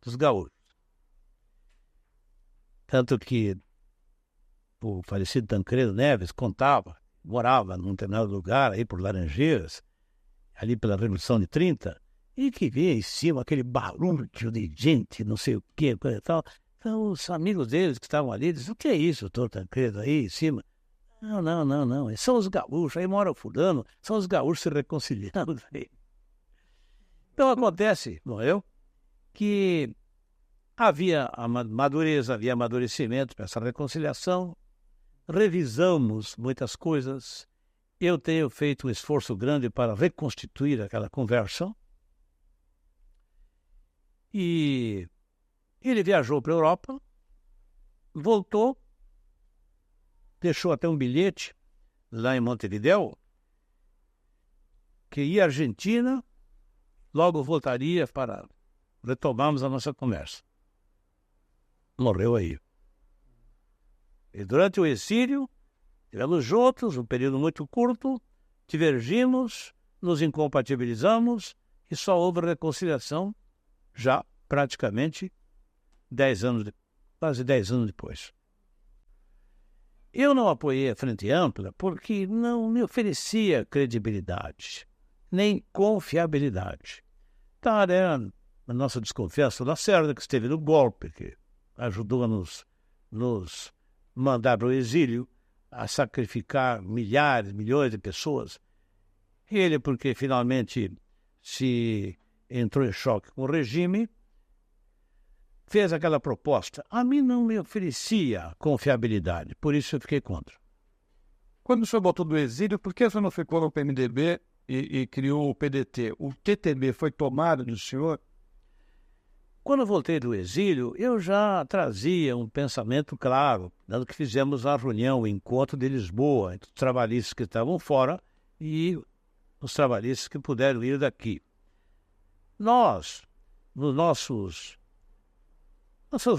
S2: dos gaúchos. Tanto que o falecido Tancredo Neves contava, morava num determinado lugar, aí por Laranjeiras, ali pela Revolução de 30, e que via em cima aquele barulho de gente, não sei o quê, coisa e tal. Então, os amigos deles que estavam ali dizem, o que é isso, doutor Tancredo, aí em cima? Não, são os gaúchos, aí mora o fulano, são os gaúchos se reconciliando. Então, acontece, não é, que havia madureza, havia amadurecimento para essa reconciliação, revisamos muitas coisas, eu tenho feito um esforço grande para reconstituir aquela conversa, e ele viajou para a Europa, voltou, deixou até um bilhete lá em Montevidéu, que ia à Argentina, logo voltaria para retomarmos a nossa conversa. Morreu aí. E durante o exílio, estivemos juntos, um período muito curto, divergimos, nos incompatibilizamos e só houve reconciliação já praticamente 10 anos, quase 10 anos depois. Eu não apoiei a Frente Ampla porque não me oferecia credibilidade, nem confiabilidade. Então, era a nossa desconfiança do Lacerda, que esteve no golpe, que ajudou a nos mandar para o exílio, a sacrificar milhares, milhões de pessoas. Ele, porque finalmente se entrou em choque com o regime, fez aquela proposta. A mim não me oferecia confiabilidade, por isso eu fiquei contra.
S1: Quando o senhor voltou do exílio, por que o senhor não ficou no PMDB e criou o PDT? O TTB foi tomado do senhor?
S2: Quando eu voltei do exílio, eu já trazia um pensamento claro, dado que fizemos a reunião, o encontro de Lisboa, entre os trabalhistas que estavam fora e os trabalhistas que puderam ir daqui. Nós, nos nossas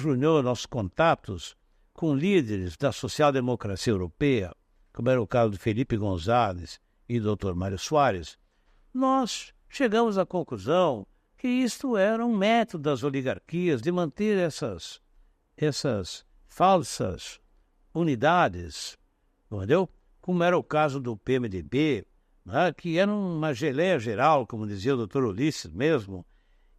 S2: reuniões, nossos contatos com líderes da social-democracia europeia, como era o caso de Felipe González e do Dr. Mário Soares, nós chegamos à conclusão que isto era um método das oligarquias de manter essas falsas unidades, entendeu? Como era o caso do PMDB, né? Que era uma geleia geral, como dizia o Dr. Ulisses mesmo.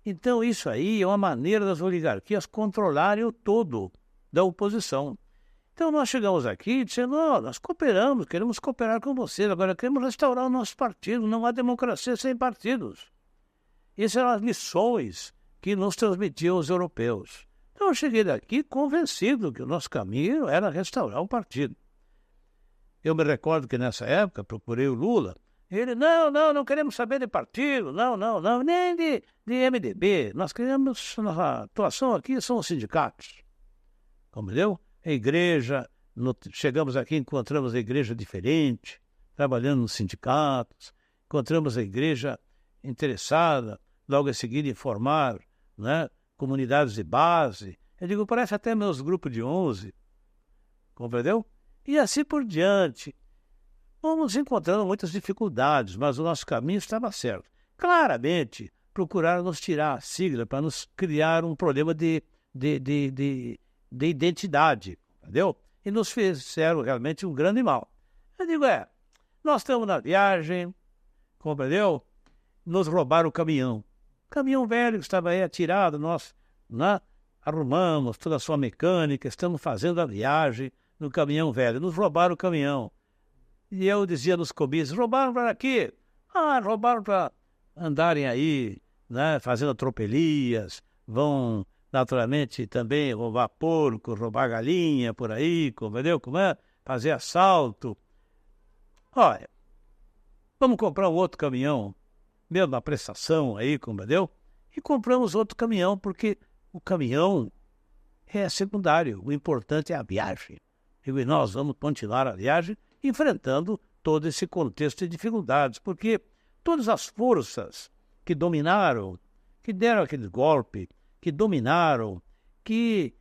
S2: Então isso aí é uma maneira das oligarquias controlarem o todo da oposição. Então nós chegamos aqui dizendo, nós cooperamos, queremos cooperar com vocês, agora queremos restaurar o nosso partido, não há democracia sem partidos. Essas eram as lições que nos transmitiam os europeus. Então eu cheguei daqui convencido que o nosso caminho era restaurar o partido. Eu me recordo que nessa época procurei o Lula. Ele, não queremos saber de partido, não, nem de MDB. Nós queremos, a atuação aqui são os sindicatos. Compreendeu? A igreja, chegamos aqui, encontramos a igreja diferente, trabalhando nos sindicatos, encontramos a igreja interessada, logo a seguir em formar, né, comunidades de base. Eu digo, parece até meus grupos de 11, compreendeu? E assim por diante. Fomos encontrando muitas dificuldades, mas o nosso caminho estava certo. Claramente, procuraram nos tirar a sigla para nos criar um problema de identidade, entendeu? E nos fizeram realmente um grande mal. Eu digo, nós estamos na viagem, compreendeu? Nos roubaram o caminhão. Caminhão velho que estava aí atirado, nós arrumamos toda a sua mecânica, estamos fazendo a viagem no caminhão velho. Nos roubaram o caminhão. E eu dizia nos comícios, roubaram para quê? Roubaram para andarem aí, né, fazendo atropelias, vão naturalmente também roubar porco, roubar galinha por aí, entendeu? Como é? Fazer assalto. Olha, vamos comprar um outro caminhão, mesmo na prestação aí, entendeu? E compramos outro caminhão, porque o caminhão é secundário. O importante é a viagem. E nós vamos continuar a viagem enfrentando todo esse contexto de dificuldades, porque todas as forças que dominaram, que deram aquele golpe, que dominaram, que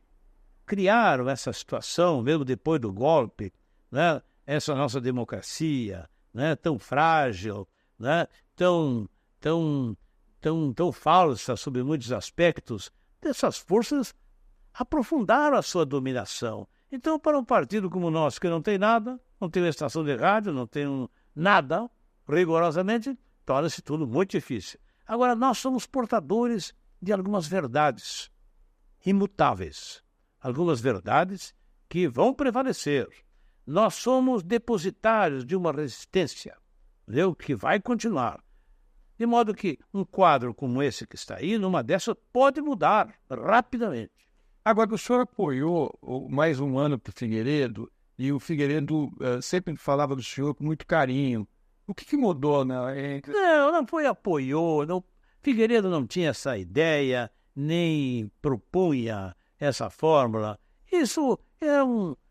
S2: criaram essa situação, mesmo depois do golpe, né? Essa nossa democracia, né? Tão frágil, né? Tão falsa sob muitos aspectos, essas forças aprofundaram a sua dominação. Então, para um partido como o nosso, que não tem nada, não tem uma estação de rádio, não tem nada, rigorosamente, torna-se tudo muito difícil. Agora, nós somos portadores de algumas verdades imutáveis, algumas verdades que vão prevalecer. Nós somos depositários de uma resistência, entendeu? Que vai continuar. De modo que um quadro como esse que está aí, numa dessas, pode mudar rapidamente.
S1: Agora, o senhor apoiou mais um ano para o Figueiredo, e o Figueiredo sempre falava do senhor com muito carinho. O que mudou, né?
S2: Não foi apoiou. Não, Figueiredo não tinha essa ideia, nem propunha essa fórmula. Isso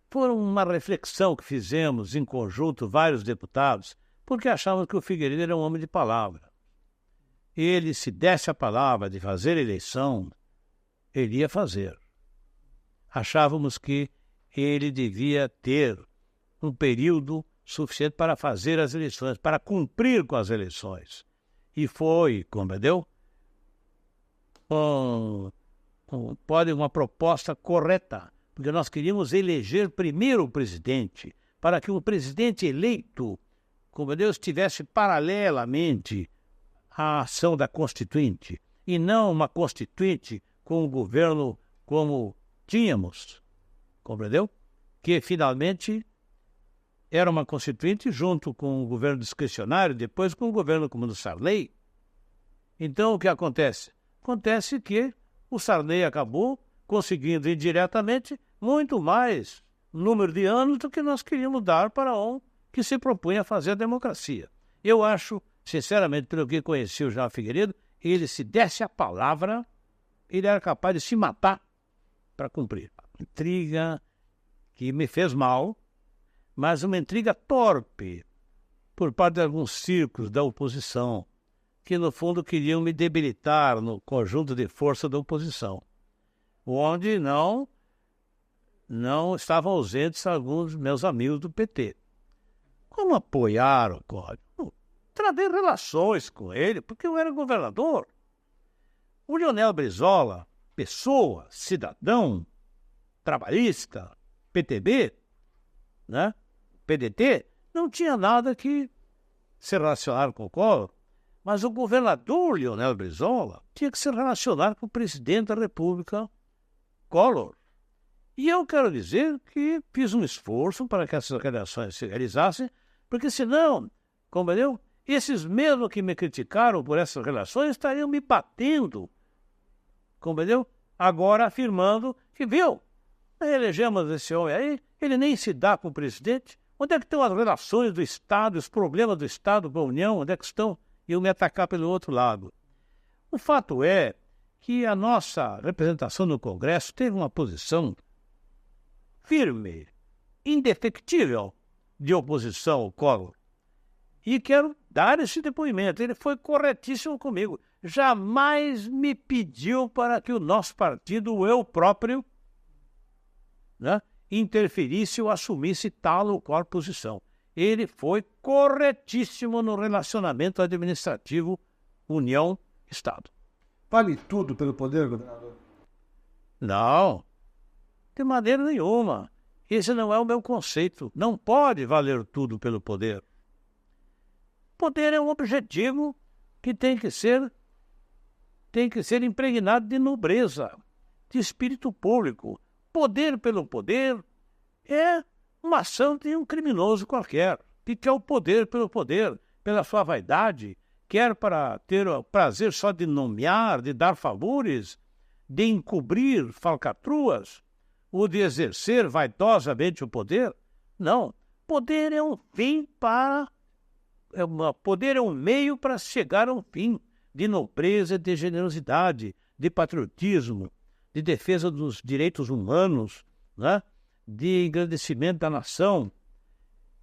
S2: foi uma reflexão que fizemos em conjunto, vários deputados, porque achávamos que o Figueiredo era um homem de palavra. Ele, se desse a palavra de fazer eleição, ele ia fazer. Achávamos que ele devia ter um período suficiente para fazer as eleições, para cumprir com as eleições. E foi, compreendeu? Uma proposta correta, porque nós queríamos eleger primeiro o presidente, para que o presidente eleito, compreendeu, estivesse paralelamente à ação da Constituinte, e não uma Constituinte com o governo como tínhamos, compreendeu? Que finalmente era uma Constituinte junto com o governo discricionário, depois com o governo como do Sarney. Então, o que acontece? Acontece que o Sarney acabou conseguindo indiretamente muito mais número de anos do que nós queríamos dar para um que se propunha a fazer a democracia. Eu acho, sinceramente, pelo que conheci o General Figueiredo, ele, se desse a palavra, ele era capaz de se matar para cumprir. Intriga que me fez mal, mas uma intriga torpe por parte de alguns círculos da oposição, que no fundo queriam me debilitar no conjunto de força da oposição, onde não estavam ausentes alguns meus amigos do PT. Como apoiaram o Código? Travei relações com ele, porque eu era governador. O Leonel Brizola, pessoa, cidadão, trabalhista, PTB, né? PDT, não tinha nada que se relacionar com o Collor, mas o governador Leonel Brizola tinha que se relacionar com o presidente da República, Collor. E eu quero dizer que fiz um esforço para que essas relações se realizassem, porque senão, compreendeu? Esses mesmos que me criticaram por essas relações estariam me batendo, compreendeu? Agora afirmando que, viu, elegemos esse homem aí, ele nem se dá com o presidente. Onde é que estão as relações do Estado, os problemas do Estado com a União? Onde é que estão? E eu me atacar pelo outro lado. O fato é que a nossa representação no Congresso teve uma posição firme, indefectível de oposição ao Collor. E quero dar esse depoimento. Ele foi corretíssimo comigo. Jamais me pediu para que o nosso partido, eu próprio, né, interferisse ou assumisse tal ou qual posição. Ele foi corretíssimo no relacionamento administrativo União-Estado.
S1: Vale tudo pelo poder, governador?
S2: Não, de maneira nenhuma. Esse não é o meu conceito. Não pode valer tudo pelo poder. Poder é um objetivo que tem que ser impregnado de nobreza, de espírito público. Poder pelo poder é uma ação de um criminoso qualquer, que quer o poder pelo poder, pela sua vaidade, quer para ter o prazer só de nomear, de dar favores, de encobrir falcatruas, ou de exercer vaidosamente o poder. Não, poder é um fim para... Poder é um meio para chegar a um fim. de nobreza, de generosidade, de patriotismo, de defesa dos direitos humanos, né? De engrandecimento da nação.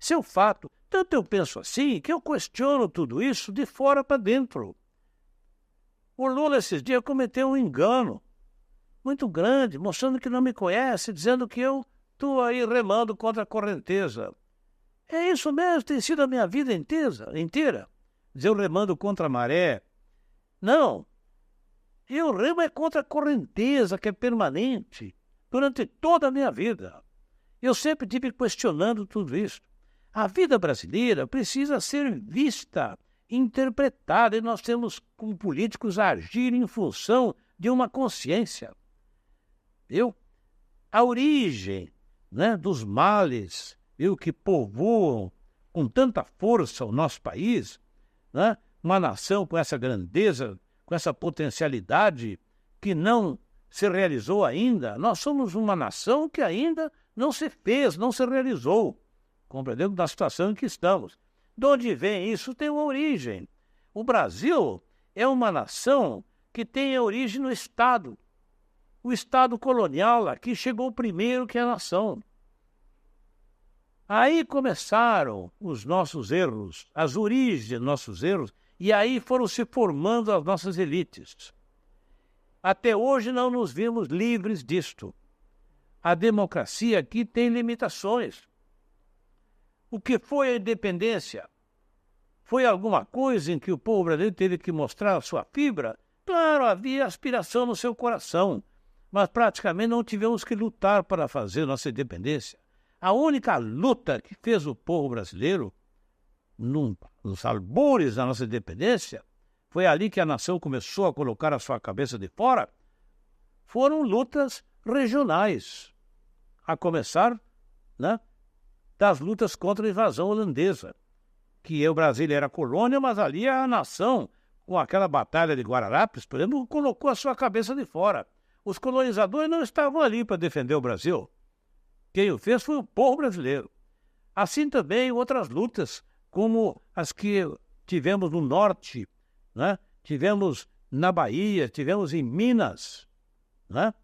S2: Esse é o fato. Tanto eu penso assim que eu questiono tudo isso de fora para dentro. O Lula esses dias cometeu um engano muito grande, mostrando que não me conhece, dizendo que eu estou aí remando contra a correnteza. É isso mesmo, tem sido a minha vida inteira. Dizer eu remando contra a maré. Não. Eu remo é contra a correnteza, que é permanente, durante toda a minha vida. Eu sempre estive questionando tudo isso. A vida brasileira precisa ser vista, interpretada, e nós temos, como políticos, a agir em função de uma consciência. A origem, né, dos males que povoam com tanta força o nosso país, né, uma nação com essa grandeza, com essa potencialidade que não se realizou ainda. Nós somos uma nação que ainda não se fez, não se realizou. Compreendendo da situação em que estamos. De onde vem isso? Tem uma origem. O Brasil é uma nação que tem a origem no Estado. O Estado colonial aqui chegou primeiro que a nação. Aí começaram os nossos erros, as origens dos nossos erros, e aí foram se formando as nossas elites. Até hoje não nos vimos livres disto. A democracia aqui tem limitações. O que foi a independência? Foi alguma coisa em que o povo brasileiro teve que mostrar a sua fibra? Claro, havia aspiração no seu coração, mas praticamente não tivemos que lutar para fazer nossa independência. A única luta que fez o povo brasileiro, nos albores da nossa independência, foi ali que a nação começou a colocar a sua cabeça de fora, foram lutas regionais, a começar, né, das lutas contra a invasão holandesa, que o Brasil era colônia, mas ali a nação, com aquela batalha de Guararapes, por exemplo, colocou a sua cabeça de fora. Os colonizadores não estavam ali para defender o Brasil. Quem o fez foi o povo brasileiro. Assim também outras lutas, como as que tivemos no norte, né? Tivemos na Bahia, tivemos em Minas, né?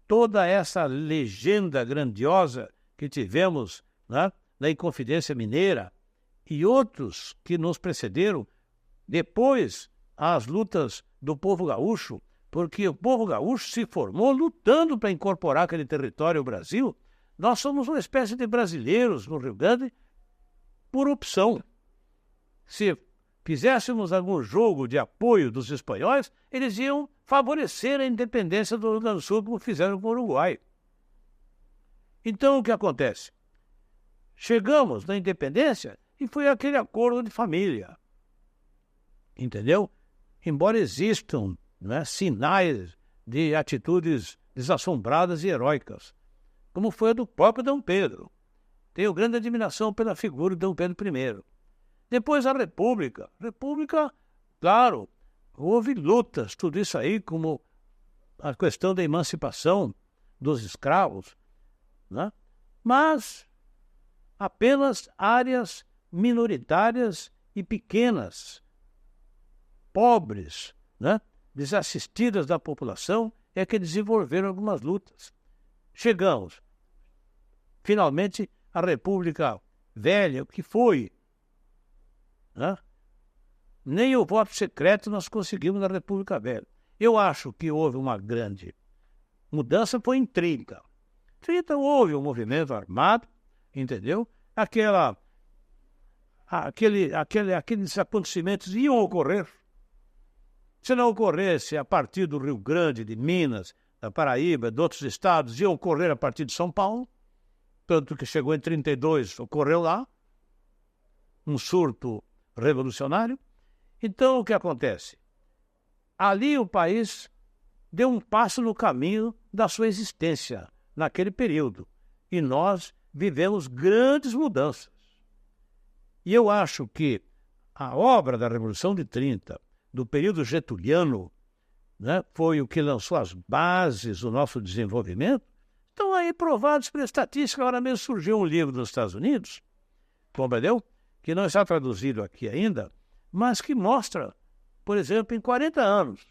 S2: Toda essa legenda grandiosa que tivemos, né, na Inconfidência Mineira e outros que nos precederam, depois as lutas do povo gaúcho, porque o povo gaúcho se formou lutando para incorporar aquele território ao Brasil. Nós somos uma espécie de brasileiros no Rio Grande por opção. Se fizéssemos algum jogo de apoio dos espanhóis, eles iam favorecer a independência do Rio Grande do Sul, como fizeram com o Uruguai. Então, o que acontece? Chegamos na independência e foi aquele acordo de família. Entendeu? Embora existam, né, sinais de atitudes desassombradas e heróicas, como foi a do próprio Dom Pedro. Tenho grande admiração pela figura de Dom Pedro I. Depois a República. República, claro, houve lutas, tudo isso aí, como a questão da emancipação dos escravos, né? Mas apenas áreas minoritárias e pequenas, pobres, né, desassistidas da população, é que desenvolveram algumas lutas. Chegamos, finalmente, à República Velha, que foi, né? Nem o voto secreto nós conseguimos na República Velha. Eu acho que houve uma grande mudança, foi em 30. 30 houve um movimento armado, entendeu? Aqueles acontecimentos iam ocorrer. Se não ocorresse a partir do Rio Grande, de Minas, da Paraíba, de outros estados, iam ocorrer a partir de São Paulo. Tanto que chegou em 32, ocorreu lá um surto revolucionário. Então, o que acontece? Ali o país deu um passo no caminho da sua existência, naquele período. E nós vivemos grandes mudanças. E eu acho que a obra da Revolução de 30, do período getuliano, né, foi o que lançou as bases do nosso desenvolvimento. Estão aí provados pela estatística. Agora mesmo surgiu um livro nos Estados Unidos, compreendeu? Que não está traduzido aqui ainda, mas que mostra por exemplo, em 40 anos,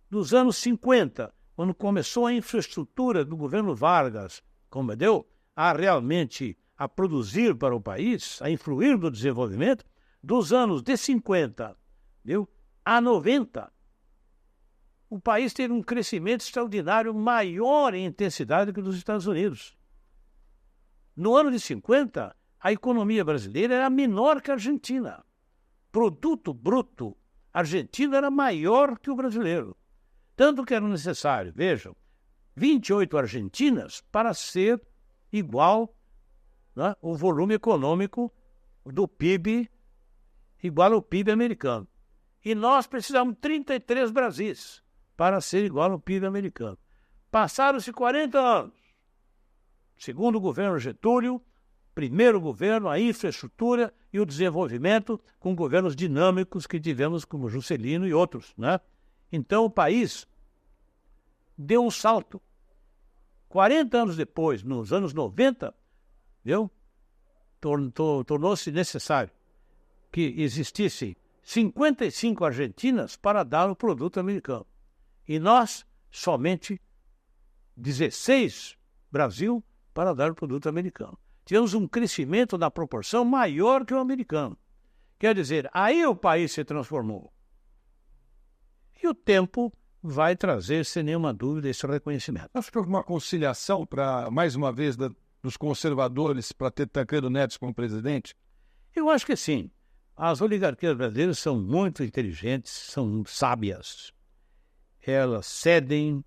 S2: dos anos 50, quando começou a infraestrutura do governo Vargas, compreendeu? A realmente a produzir para o país, a influir no desenvolvimento, dos anos de 50, viu, a 90, o país teve um crescimento extraordinário maior em intensidade que o dos Estados Unidos. No ano de 50, a economia brasileira era menor que a Argentina. Produto bruto argentino era maior que o brasileiro. Tanto que era necessário, vejam, 28 Argentinas para ser igual, né, o volume econômico do PIB, igual ao PIB americano. E nós precisamos 33 Brasis para ser igual ao PIB americano. Passaram-se 40 anos. Segundo o governo Getúlio, primeiro governo, a infraestrutura e o desenvolvimento com governos dinâmicos que tivemos como Juscelino e outros, né? Então o país deu um salto. 40 anos depois, nos anos 90, viu? Tornou-se necessário que existissem 55 Argentinas para dar o produto americano. E nós, somente 16 Brasil para dar o produto americano. Tivemos um crescimento na proporção maior que o americano. Quer dizer, aí o país se transformou. E o tempo vai trazer, sem nenhuma dúvida, esse reconhecimento.
S1: Acho que houve uma conciliação, para mais uma vez, dos conservadores para ter Tancredo Neves como presidente?
S2: Eu acho que sim. As oligarquias brasileiras são muito inteligentes, são sábias. Elas cedem,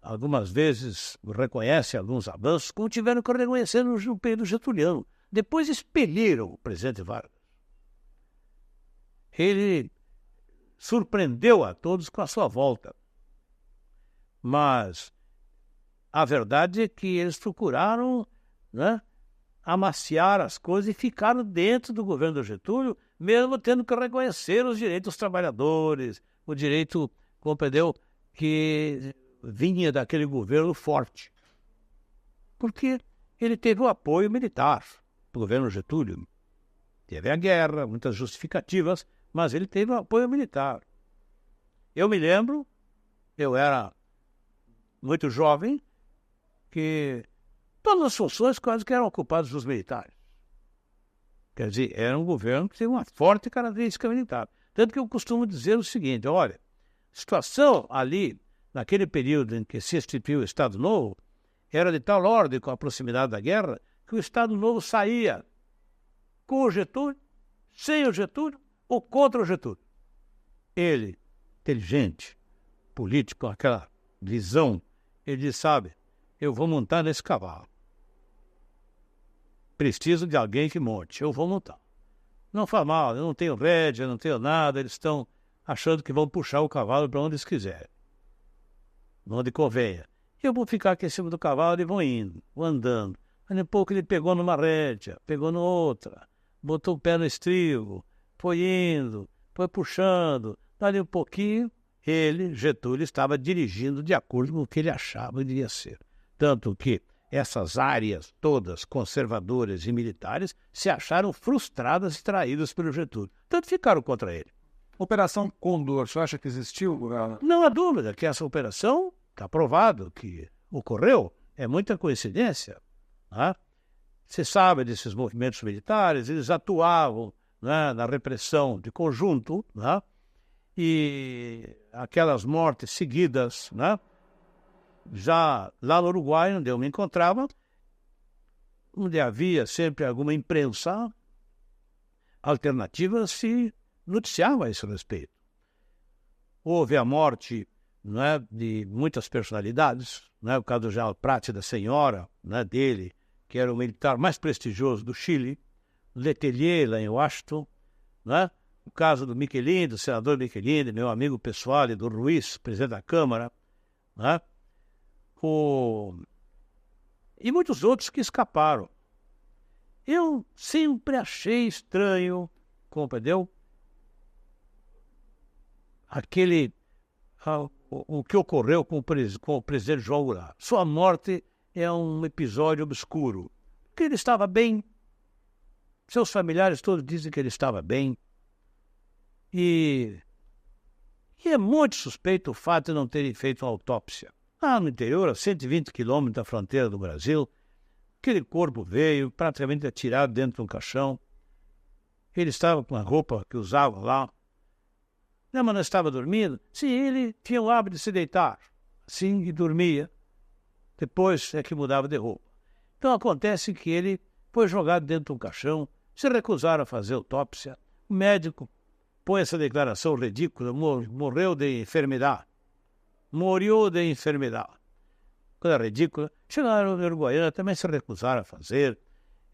S2: algumas vezes reconhecem alguns avanços, como tiveram que reconhecer no período getuliano. Depois expeliram o presidente Vargas. Ele surpreendeu a todos com a sua volta. Mas a verdade é que eles procuraram, né, amaciar as coisas e ficaram dentro do governo do Getúlio, mesmo tendo que reconhecer os direitos dos trabalhadores, o direito, compreendeu, que vinha daquele governo forte. Porque ele teve o apoio militar do governo Getúlio. Teve a guerra, muitas justificativas, mas ele teve o apoio militar. Eu me lembro, eu era muito jovem, que todas as funções quase que eram ocupadas dos militares. Quer dizer, era um governo que teve uma forte característica militar. Tanto que eu costumo dizer o seguinte, olha, a situação ali, naquele período em que se instituiu o Estado Novo, era de tal ordem, com a proximidade da guerra, que o Estado Novo saía com o Getúlio, sem o Getúlio ou contra o Getúlio. Ele, inteligente, político, com aquela visão, ele disse, sabe, eu vou montar nesse cavalo. Preciso de alguém que monte, eu vou montar. Não faz mal, eu não tenho rédea, eu não tenho nada, eles estão achando que vão puxar o cavalo para onde eles quiserem. Onde convenha. Eu vou ficar aqui em cima do cavalo e vou indo, vou andando. Aí um pouco ele pegou numa rédea, pegou na outra, botou o pé no estribo, foi indo, foi puxando. Dali um pouquinho, ele, Getúlio, estava dirigindo de acordo com o que ele achava que devia ser. Tanto que essas áreas todas conservadoras e militares se acharam frustradas e traídas pelo Getúlio. Tanto ficaram contra ele.
S1: Operação Condor, você acha que existiu?
S2: Não há dúvida que essa operação, está provado que ocorreu, é muita coincidência. Né? Você sabe desses movimentos militares, eles atuavam, né, na repressão de conjunto, né? E aquelas mortes seguidas, né? Já lá no Uruguai, onde eu me encontrava, onde havia sempre alguma imprensa alternativa, se noticiava a esse respeito. Houve a morte, né, de muitas personalidades, né, o caso do General Prats da Senhora, né, dele, que era o militar mais prestigioso do Chile, Letelier, lá em Washington, né? O caso do Michelini, do senador Michelini, meu amigo pessoal, e do Ruiz, presidente da Câmara, né? E muitos outros que escaparam. Eu sempre achei estranho, compreendeu? O que ocorreu com o presidente João Goulart. Sua morte é um episódio obscuro. Porque ele estava bem. Seus familiares todos dizem que ele estava bem. E E é muito suspeito o fato de não terem feito uma autópsia. Lá no interior, a 120 quilômetros da fronteira do Brasil, aquele corpo veio praticamente atirado dentro de um caixão. Ele estava com a roupa que usava lá. Não, mas não estava dormindo? Sim, ele tinha o hábito de se deitar, assim, e dormia. Depois é que mudava de roupa. Então acontece que ele foi jogado dentro de um caixão, se recusaram a fazer autópsia. O médico põe essa declaração ridícula, morreu de enfermidade. Morreu de enfermidade. Coisa ridícula. Chegaram no Uruguaiana, também se recusaram a fazer.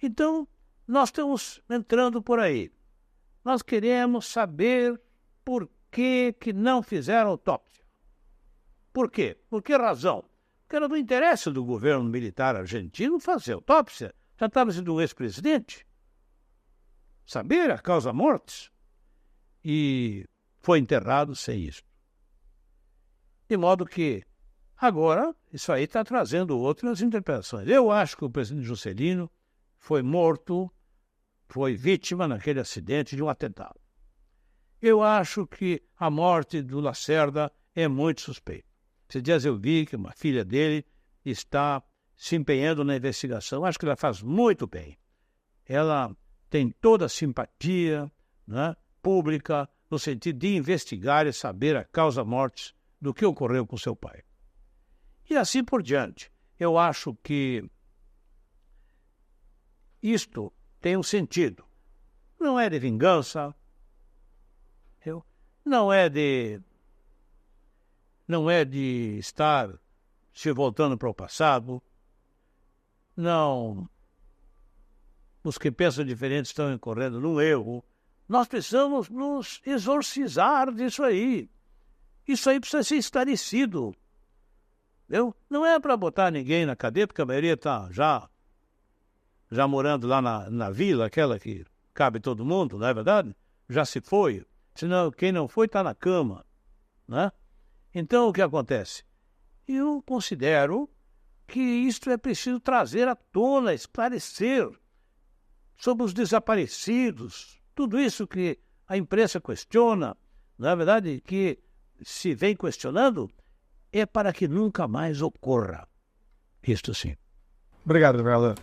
S2: Então, nós estamos entrando por aí. Nós queremos saber por que não fizeram autópsia. Por quê? Por que razão? Porque era do interesse do governo militar argentino fazer autópsia. Tratava-se de um ex-presidente. Saber a causa-mortes. E foi enterrado sem isso. De modo que, agora, isso aí está trazendo outras interpretações. Eu acho que o presidente Juscelino foi morto, foi vítima naquele acidente de um atentado. Eu acho que a morte do Lacerda é muito suspeita. Esses dias eu vi que uma filha dele está se empenhando na investigação. Acho que ela faz muito bem. Ela tem toda a simpatia, né, pública, no sentido de investigar e saber a causa-mortes do que ocorreu com seu pai. E assim por diante. Eu acho que isto tem um sentido. Não é de vingança, não é de estar se voltando para o passado. Não. Os que pensam diferente estão incorrendo num erro. Nós precisamos nos exorcizar disso aí. Isso aí precisa ser esclarecido. Não é para botar ninguém na cadeia, porque a maioria está já morando lá na vila, aquela que cabe todo mundo, não é verdade? Já se foi. Senão, quem não foi está na cama, né? Então, o que acontece? Eu considero que isto é preciso trazer à tona, esclarecer sobre os desaparecidos, tudo isso que a imprensa questiona, não é verdade? Que se vem questionando, é para que nunca mais ocorra. Isto sim.
S1: Obrigado, Bela.